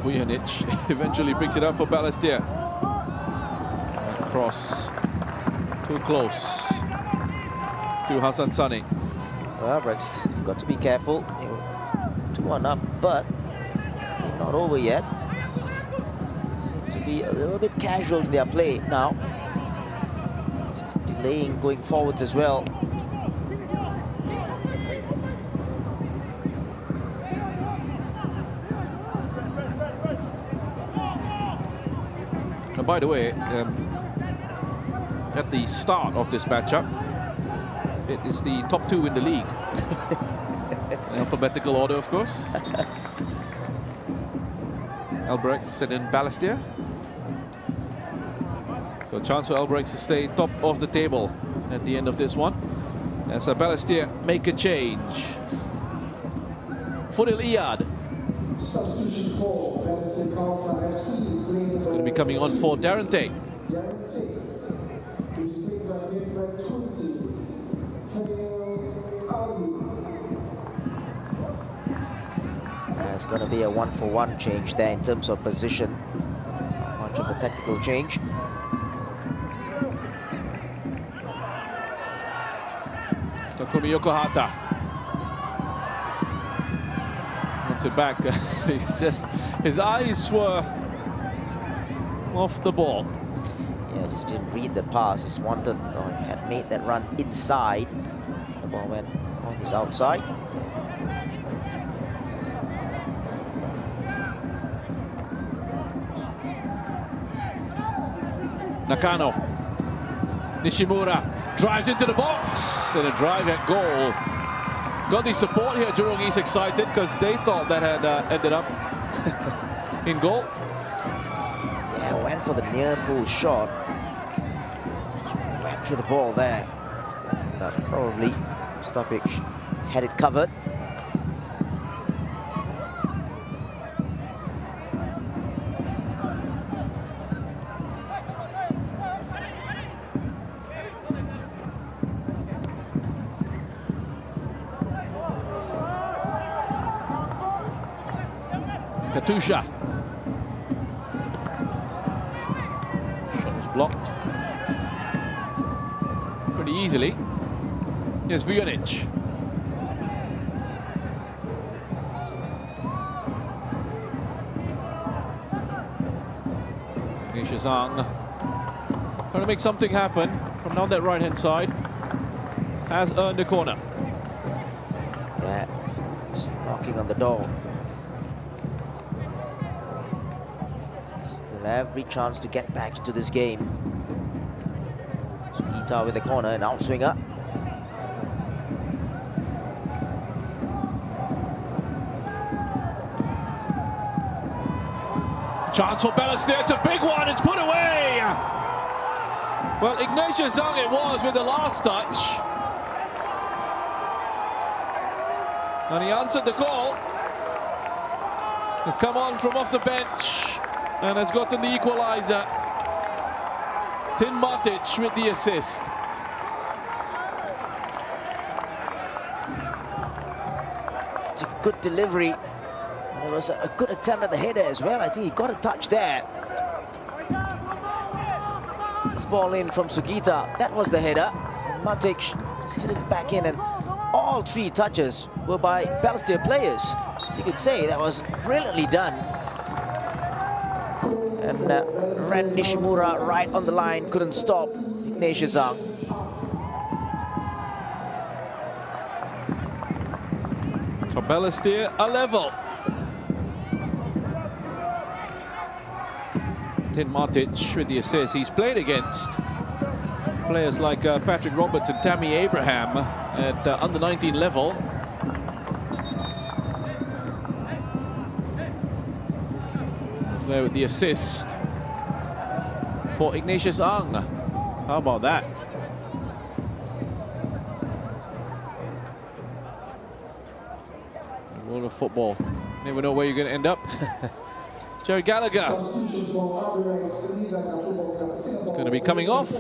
Vujanic eventually picks it up for Balestier. That cross too close to Hassan Sani. Well, Albirex, they've got to be careful. They were 2-1 up, but they're not over yet. Seem to be a little bit casual in their play now. It's delaying going forwards as well. By the way, at the start of this matchup, it is the top 2 in the league. In alphabetical order, of course. Albirex and then Balestier. So a chance for Albirex to stay top of the table at the end of this one. As Balestier make a change. Fudil Iyad. Substitution for Balestier Khalsa FC. It's going to be coming on for Darren Tate. It's going to be a 1-for-1 change there in terms of position. Not much of a tactical change. Takumi Yokohata. Wants it back. He's just, his eyes were off the ball. Yeah, just didn't read the pass. Just wanted, or had made that run inside. The ball went on his outside. Nakano. Nishimura drives into the box and a drive at goal Got the support here. Jurong is excited because they thought that had ended up in goal. Yeah, went for the near pool shot. Just went through the ball there. But probably stoppage had it covered. Katusha. Shot was blocked pretty easily. Here's Vujanic. Shazang trying to make something happen from down that right-hand side. Has earned a corner. Yeah, just knocking on the door. Still every chance to get back into this game. Sugita with the corner, an outswinger. Chance for Balestier, it's a big one, it's put away! Well, Ignatius Zhang it was with the last touch. And he answered the call. He's come on from off the bench and has gotten the equaliser. Tin Matic with the assist. It's a good delivery. And there was a good attempt at the header as well. I think he got a touch there. This ball in from Sugita. That was the header. And Matic just headed it back in. And all three touches were by Balestier players. So you could say that was brilliantly done. And Ren Nishimura right on the line. Couldn't stop Ignatius Zhang. For Balestier, a level. Tin Matic with the assist. He's played against players like Patrick Roberts and Tammy Abraham at under 19 level. He's there with the assist for Ignatius Zhang. How about that? The world of football. Never know where you're going to end up. Jerry Gallagher is going to be coming off.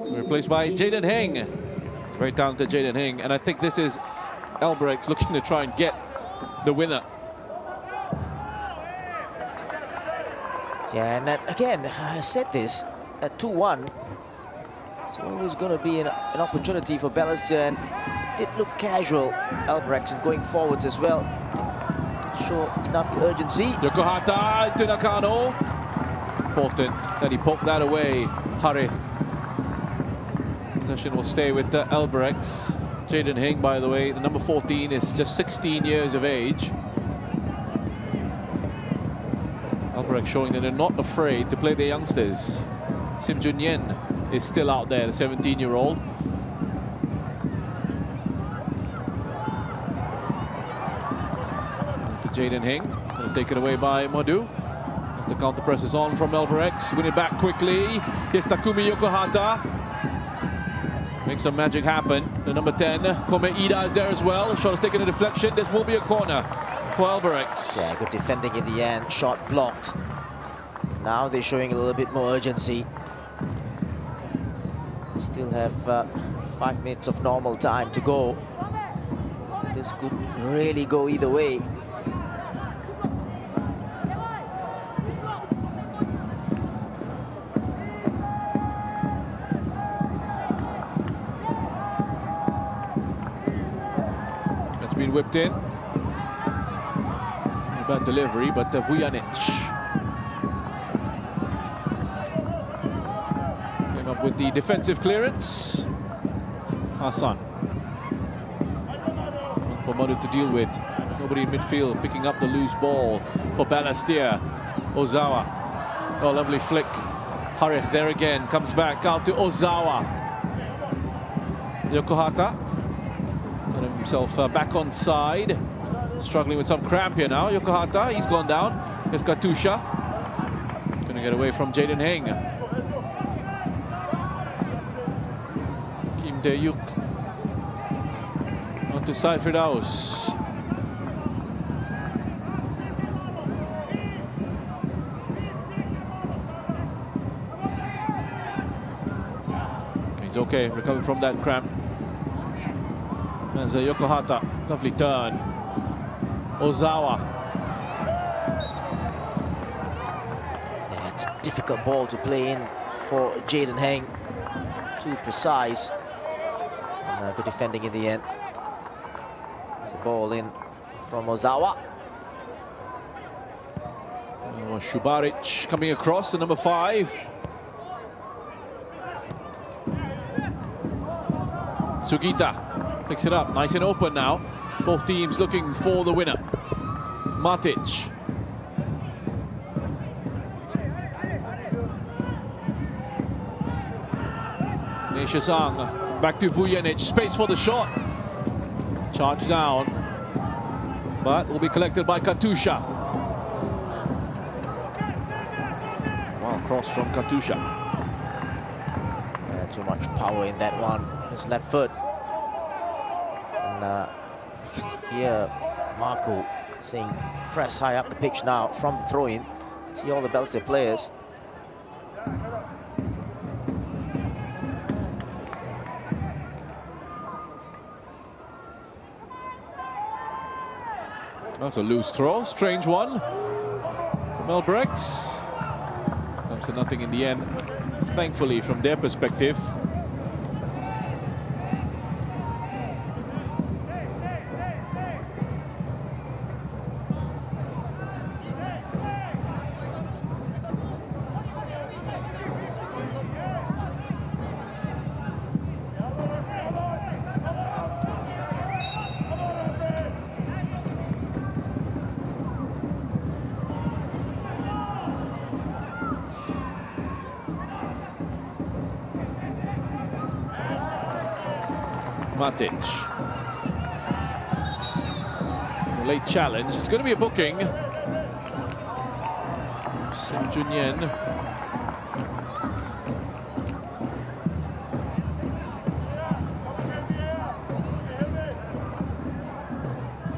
Replaced by Jaden Heng. It's very talented Jaden Heng. And I think this is Albirex looking to try and get the winner. Yeah, and again, I said this, at 2-1, it's always going to be an opportunity for Balestier, and it did look casual, Albirex, and going forwards as well. Didn't show enough urgency. Yokohata into Nakano. Important that he poked that away, Harith. Possession will stay with Albirex. Jaden Heng, by the way, the number 14, is just 16 years of age. Albirex showing that they're not afraid to play their youngsters. Sim Jun Yen is still out there, the 17-year-old. To Jaden Heng, taken away by Madhu. As the counter press is on from Albirex, win it back quickly. Here's Takumi Yokohata. Make some magic happen. The number 10, Kome Ida, is there as well. Shot has taken a deflection. This will be a corner for Albirex. Yeah, good defending in the end. Shot blocked. Now they're showing a little bit more urgency. Still have 5 minutes of normal time to go. This could really go either way. It's been whipped in. Bad delivery, but Vujanic came up with the defensive clearance. Hassan. One for Madhu to deal with. Nobody in midfield picking up the loose ball for Balestier. Ozawa. Oh, lovely flick. Harith there again. Comes back out to Ozawa. Yokohata got himself back on side. Struggling with some cramp here now. Yokohata, he's gone down. Here's Katusha. Gonna get away from Jaden Heng. Kim Tae-yuk. On to Saif Firdaus. He's okay, recovered from that cramp. There's Yokohata, lovely turn. Ozawa. Yeah, it's a difficult ball to play in for Jaden Heng. Too precise. And good defending in the end. There's a ball in from Ozawa. Oh, Shubaric coming across to number 5. Sugita picks it up, nice and open now. Both teams looking for the winner. Matic. Nishizang back to Vujanic, space for the shot. Charge down, but will be collected by Katusha. Well, cross from Katusha. Yeah, too much power in that one. His left foot. And here, Marco saying press high up the pitch now from the throw-in. See all the Balestier players. That's a loose throw, strange one from Albirex. Comes to nothing in the end, thankfully from their perspective. Matic. A late challenge. It's going to be a booking. Sim Junyen.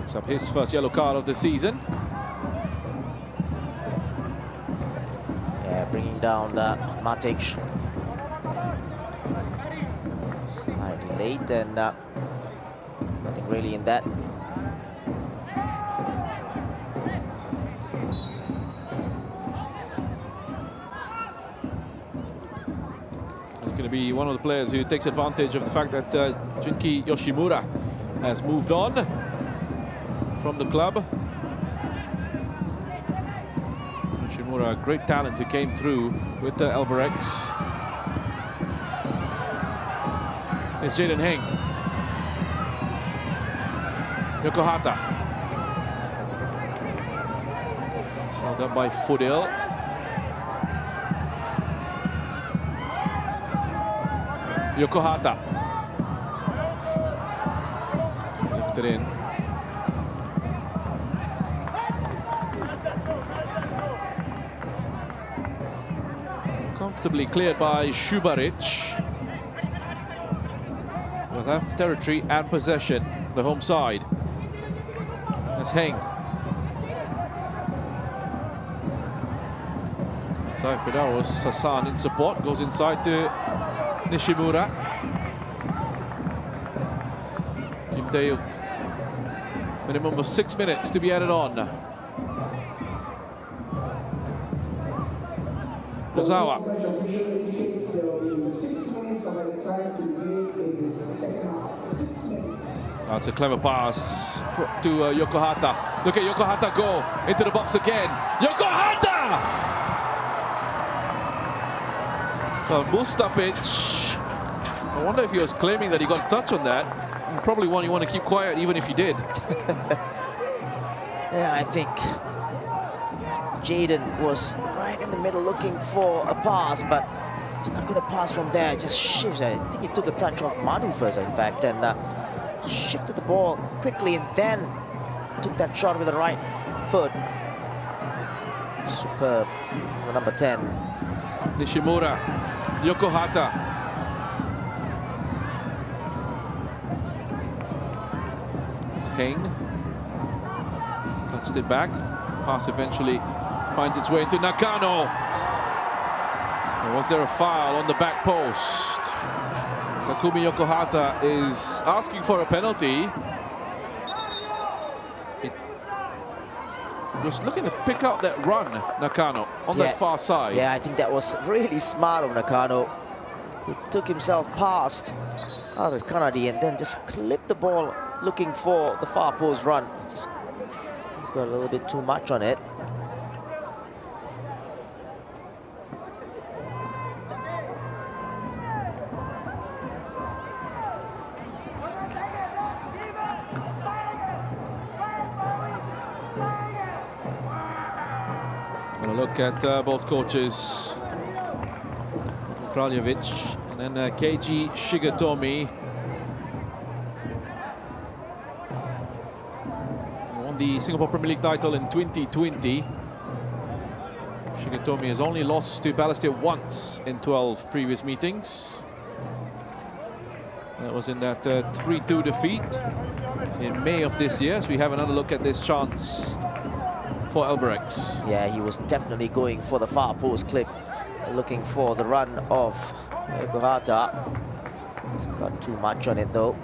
Picks up his first yellow card of the season. Yeah, bringing down Matic. Late and nothing really in that. He's going to be one of the players who takes advantage of the fact that Junki Yoshimura has moved on from the club. Yoshimura, a great talent who came through with the Albirex. It's Jaden Heng. Yokohata. It's held up by Fudil. Yokohata. Lifted in. Comfortably cleared by Shubaric. Will have territory and possession, the home side. That's Heng. Saif Firdaus, Hassan in support, goes inside to Nishimura. Kim Tae-yuk. Minimum of 6 minutes to be added on. Ozawa. That's a clever pass to Yokohata. Look at Yokohata go into the box again. Yokohata! Well, Mustapic. I wonder if he was claiming that he got a touch on that. And probably one you want to keep quiet even if you did. Yeah, I think Jaden was right in the middle looking for a pass, but He's not going to pass from there, just shifts. I think he took a touch off Madhu first, in fact, and shifted the ball quickly and then took that shot with the right foot. Superb from the number 10. Nishimura, Yokohata. It's Heng. Touched it back. Pass eventually finds its way into Nakano. Or was there a foul on the back post? Takumi Yokohata is asking for a penalty. Was looking to pick out that run, Nakano, on that far side. Yeah, I think that was really smart of Nakano. He took himself past out of Kanadi and then just clipped the ball looking for the far post run. He's got a little bit too much on it. Look at both coaches, Kraljevic and then Keiji Shigetomi. Won the Singapore Premier League title in 2020. Shigetomi has only lost to Balestier once in 12 previous meetings. That was in that 3-2 defeat in May of this year. So we have another look at this chance for Albirex. Yeah, he was definitely going for the far post clip, looking for the run of Yokohata. He's got too much on it though.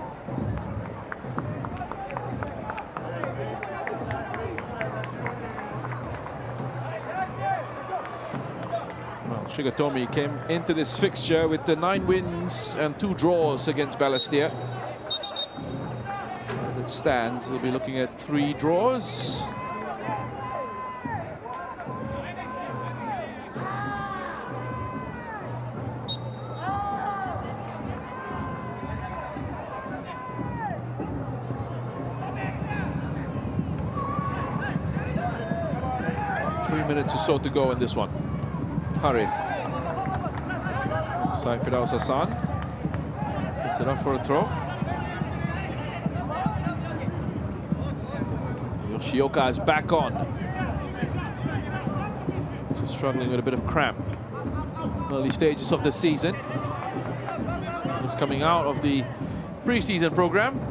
Well, Shigetomi came into this fixture with the 9 wins and 2 draws against Balestier. As it stands, he'll be looking at 3 draws. Minutes or so to go in this one. Harith. Saifid Hassan. Puts it up for a throw. Yoshioka is back on. So struggling with a bit of cramp. Early stages of the season. He's coming out of the pre-season program.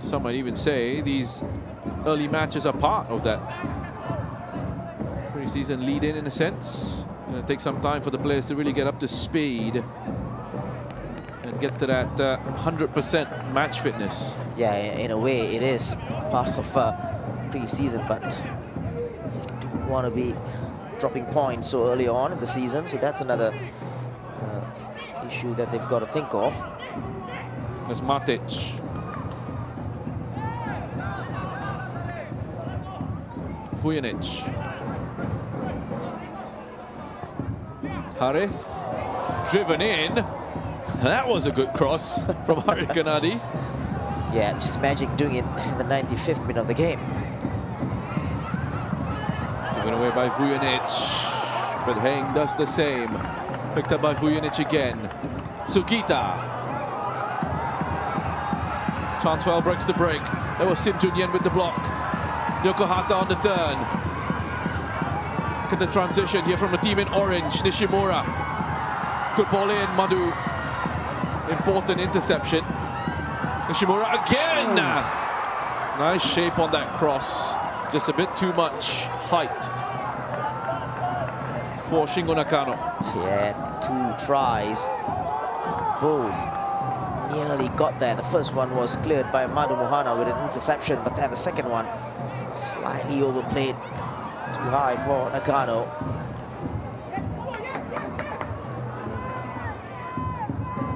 Some might even say these early matches are part of that pre-season lead-in a sense. Going to take some time for the players to really get up to speed and get to that 100% match fitness. Yeah, in a way it is part of pre-season, but you don't want to be dropping points so early on in the season, so that's another issue that they've got to think of. There's Matic. Vujanic. Harith, driven in. That was a good cross from Harith Kanadi. Yeah, just magic doing it in the 95th minute of the game. Given away by Vujanic, but Heng does the same. Picked up by Vujanic again. Sugita. Chance for Albirex to break. There was Sim Junyen with the block. Yokohata on the turn. Look at the transition here from the team in orange. Nishimura. Good ball in, Madhu. Important interception. Nishimura again! Nice shape on that cross. Just a bit too much height for Shingo Nakano. Yeah, 2 tries. Both nearly got there. The first one was cleared by Madhu Mohana with an interception, but then the second one slightly overplayed, too high for Nakano.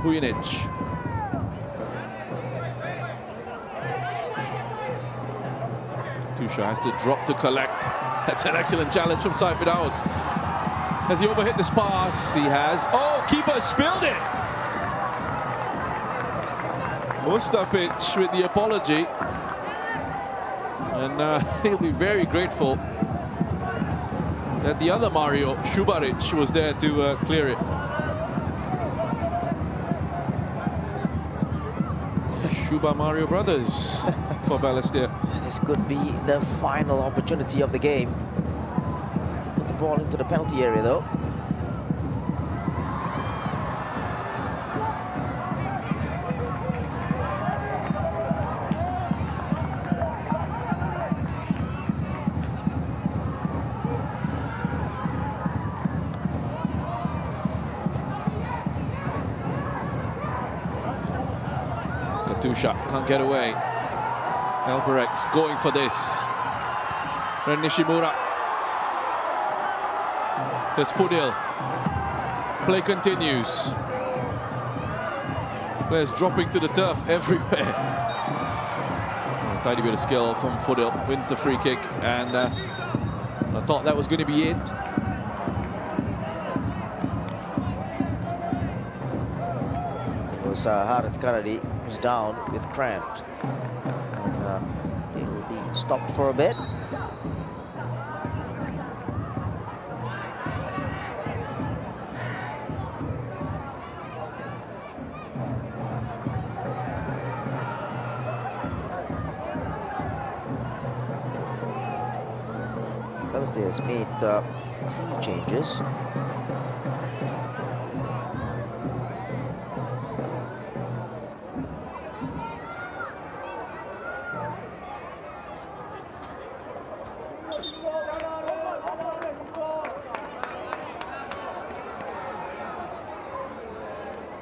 Vujanic. Tusha has to drop to collect. That's an excellent challenge from Saifid House. Has he overhit this pass? He has. Oh, keeper spilled it! Mustafic with the apology. And he'll be very grateful that the other Mario, Šubarić, was there to clear it. Shuba Mario brothers for Balestier. This could be the final opportunity of the game to put the ball into the penalty area, though. Katusha can't get away. Albirex going for this. Ren Nishimura. There's Fudil. Play continues. Players dropping to the turf everywhere. A tiny bit of skill from Fudil. Wins the free kick, and I thought that was going to be it. It was Harith Kanadi who's down with cramps. And he'll be stopped for a bit. Balestier has made 3 changes.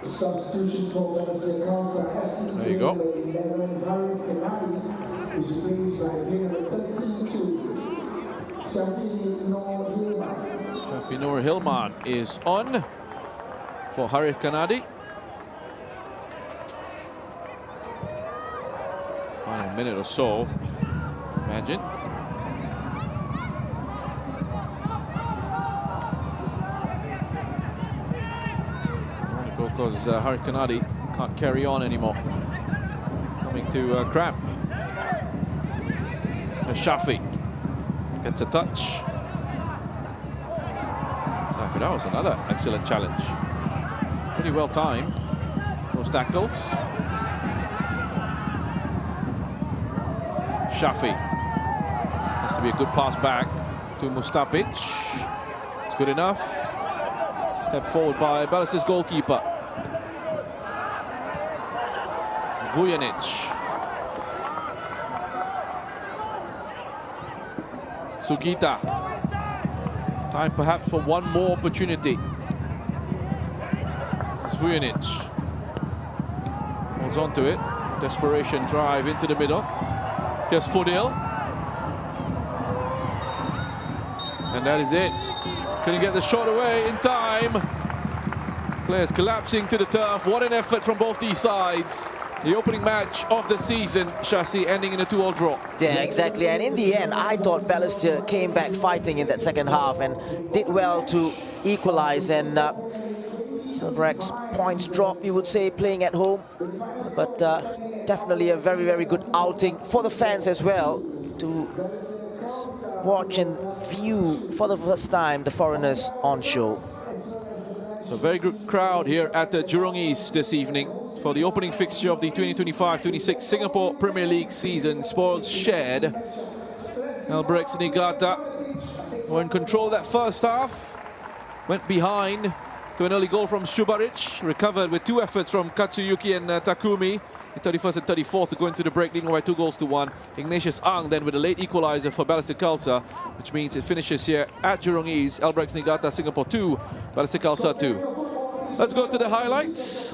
Substitution for Balestier Khalsa FC. There you go. 11, Harith Kanadi is replaced by player 32, Shafi Noor Hilman. Shafi Noor Hilman is on for Harith Kanadi. Final minute or so, imagine. Because Harith Kanadi can't carry on anymore. Coming to cramp. Shafi gets a touch. So that was another excellent challenge. Pretty well timed. Those tackles. Shafi. Has to be a good pass back to Mustapic. It's good enough. Step forward by Balestier's goalkeeper. Vujanic. Sugita. Time perhaps for one more opportunity. Vujanic. Holds on to it. Desperation drive into the middle. Here's Fudil. And that is it. Couldn't get the shot away in time. Players collapsing to the turf. What an effort from both these sides. The opening match of the season, Shasi, ending in a 2-2 draw. Yeah, exactly. And in the end, I thought Balestier came back fighting in that second half and did well to equalize. And Albirex points drop, you would say, playing at home. But definitely a very, very good outing for the fans as well to watch and view for the first time the foreigners on show. So a very good crowd here at the Jurong East this evening for the opening fixture of the 2025-26 Singapore Premier League season. Spoils shared. Albirex Niigata were in control that first half. Went behind to an early goal from Šubarić. Recovered with 2 efforts from Katsuyuki and Takumi. The 31st and 34th to go into the break, leading by 2-1. Ignatius Ang then with a late equalizer for Balestier Khalsa, which means it finishes here at Jurong East. Albirex Niigata, Singapore 2, Balestier Khalsa 2. Let's go to the highlights.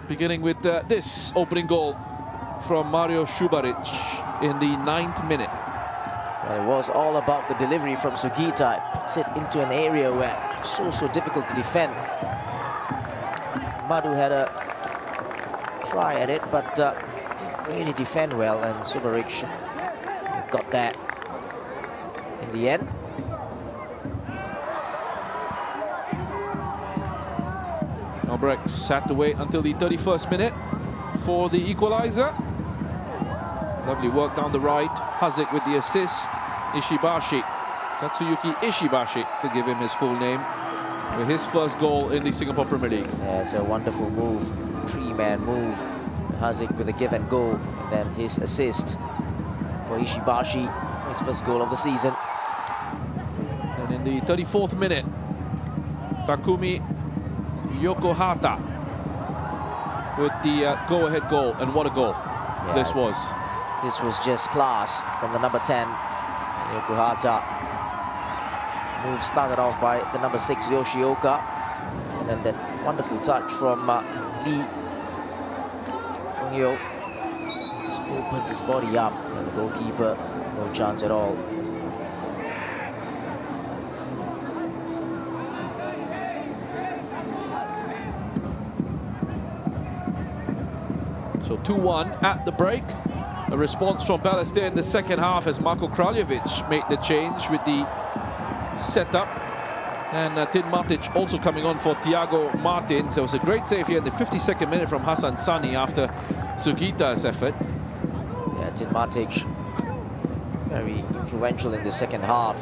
Beginning with this opening goal from Mario Šubarić in the 9th minute. Well, it was all about the delivery from Sugita. It puts it into an area where it's so difficult to defend. Madu had a try at it, but didn't really defend well, and Šubarić got that in the end. Albirex had to wait until the 31st minute for the equalizer. Lovely work down the right. Haziq with the assist. Ishibashi, Katsuyuki Ishibashi, to give him his full name, with his first goal in the Singapore Premier League. Yeah, it's a wonderful move, three-man move. Haziq with a give and go, and then his assist for Ishibashi, his first goal of the season. And in the 34th minute, Takumi Yokohata with the go-ahead goal, and what a goal this was. This was just class from the number 10, Yokohata. Move started off by the number 6, Yoshioka, and then that wonderful touch from Lee Hongyo. Just opens his body up, and the goalkeeper, no chance at all. So 2-1 at the break. A response from Balestier in the second half as Marko Kraljevic made the change with the setup. And Tin Matic also coming on for Thiago Martins. There was a great save here in the 52nd minute from Hassan Sani after Sugita's effort. Yeah, Tin Matic, very influential in the second half.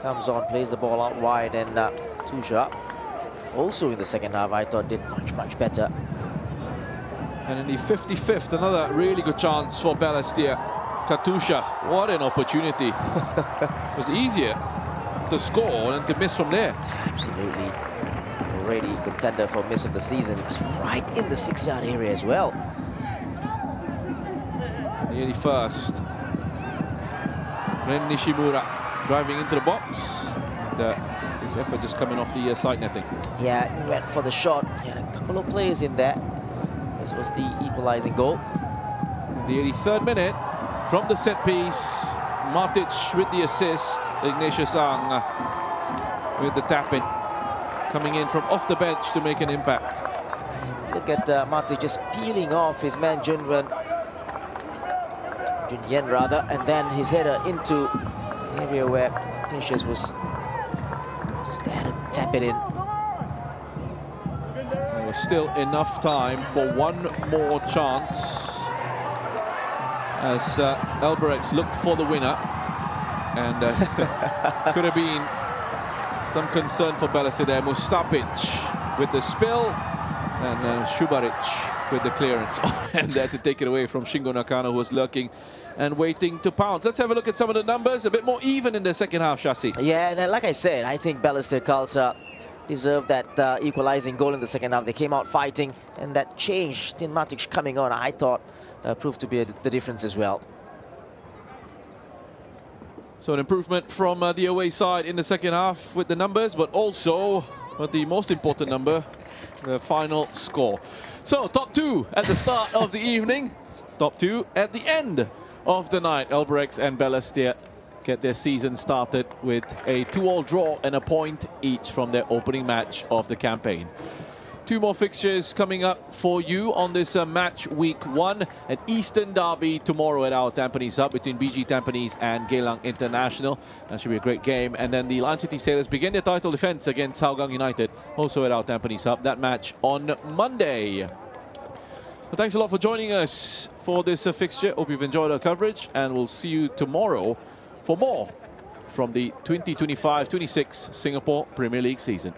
Comes on, plays the ball out wide, and Tusha, also in the second half, I thought did much better. And in the 55th, another really good chance for Balestier. Katusha, what an opportunity. It was easier to score than to miss from there. Absolutely. Already contender for miss of the season. It's right in the 6-yard area as well. The 81st. Ren Nishimura driving into the box. And his effort just coming off the side netting. Yeah, he went for the shot. He had a couple of players in there. This was the equalizing goal. In the 83rd minute, from the set piece, Matic with the assist, Ignatius Ang with the tap-in, coming in from off the bench to make an impact. Look at Matic just peeling off his man Junyen rather, and then his header into the area where Ignatius was just there to tap it in. There was still enough time for one more chance as Albirex looked for the winner, and could have been some concern for Balestier there. Mustapic with the spill, and Shubaric with the clearance. And there to take it away from Shingo Nakano, who was lurking and waiting to pounce. Let's have a look at some of the numbers. A bit more even in the second half, Shasi. Yeah, and like I said, I think Balestier Khalsa deserved that equalizing goal in the second half. They came out fighting, and that change, Tin Matic coming on, I thought proved to be the difference as well. So an improvement from the away side in the second half with the numbers, but also the most important number, the final score. So top two at the start of the evening, top two at the end of the night. Albirex and Balestier get their season started with a 2-all draw and a point each from their opening match of the campaign. Two more fixtures coming up for you on this match week 1. An Eastern derby tomorrow at our Tampines Hub between BG Tampines and Geylang International. That should be a great game. And then the Lion City Sailors begin their title defense against Hougang United, also at our Tampines Hub. That match on Monday. Well, thanks a lot for joining us for this fixture. Hope you've enjoyed our coverage, and we'll see you tomorrow for more from the 2025-26 Singapore Premier League season.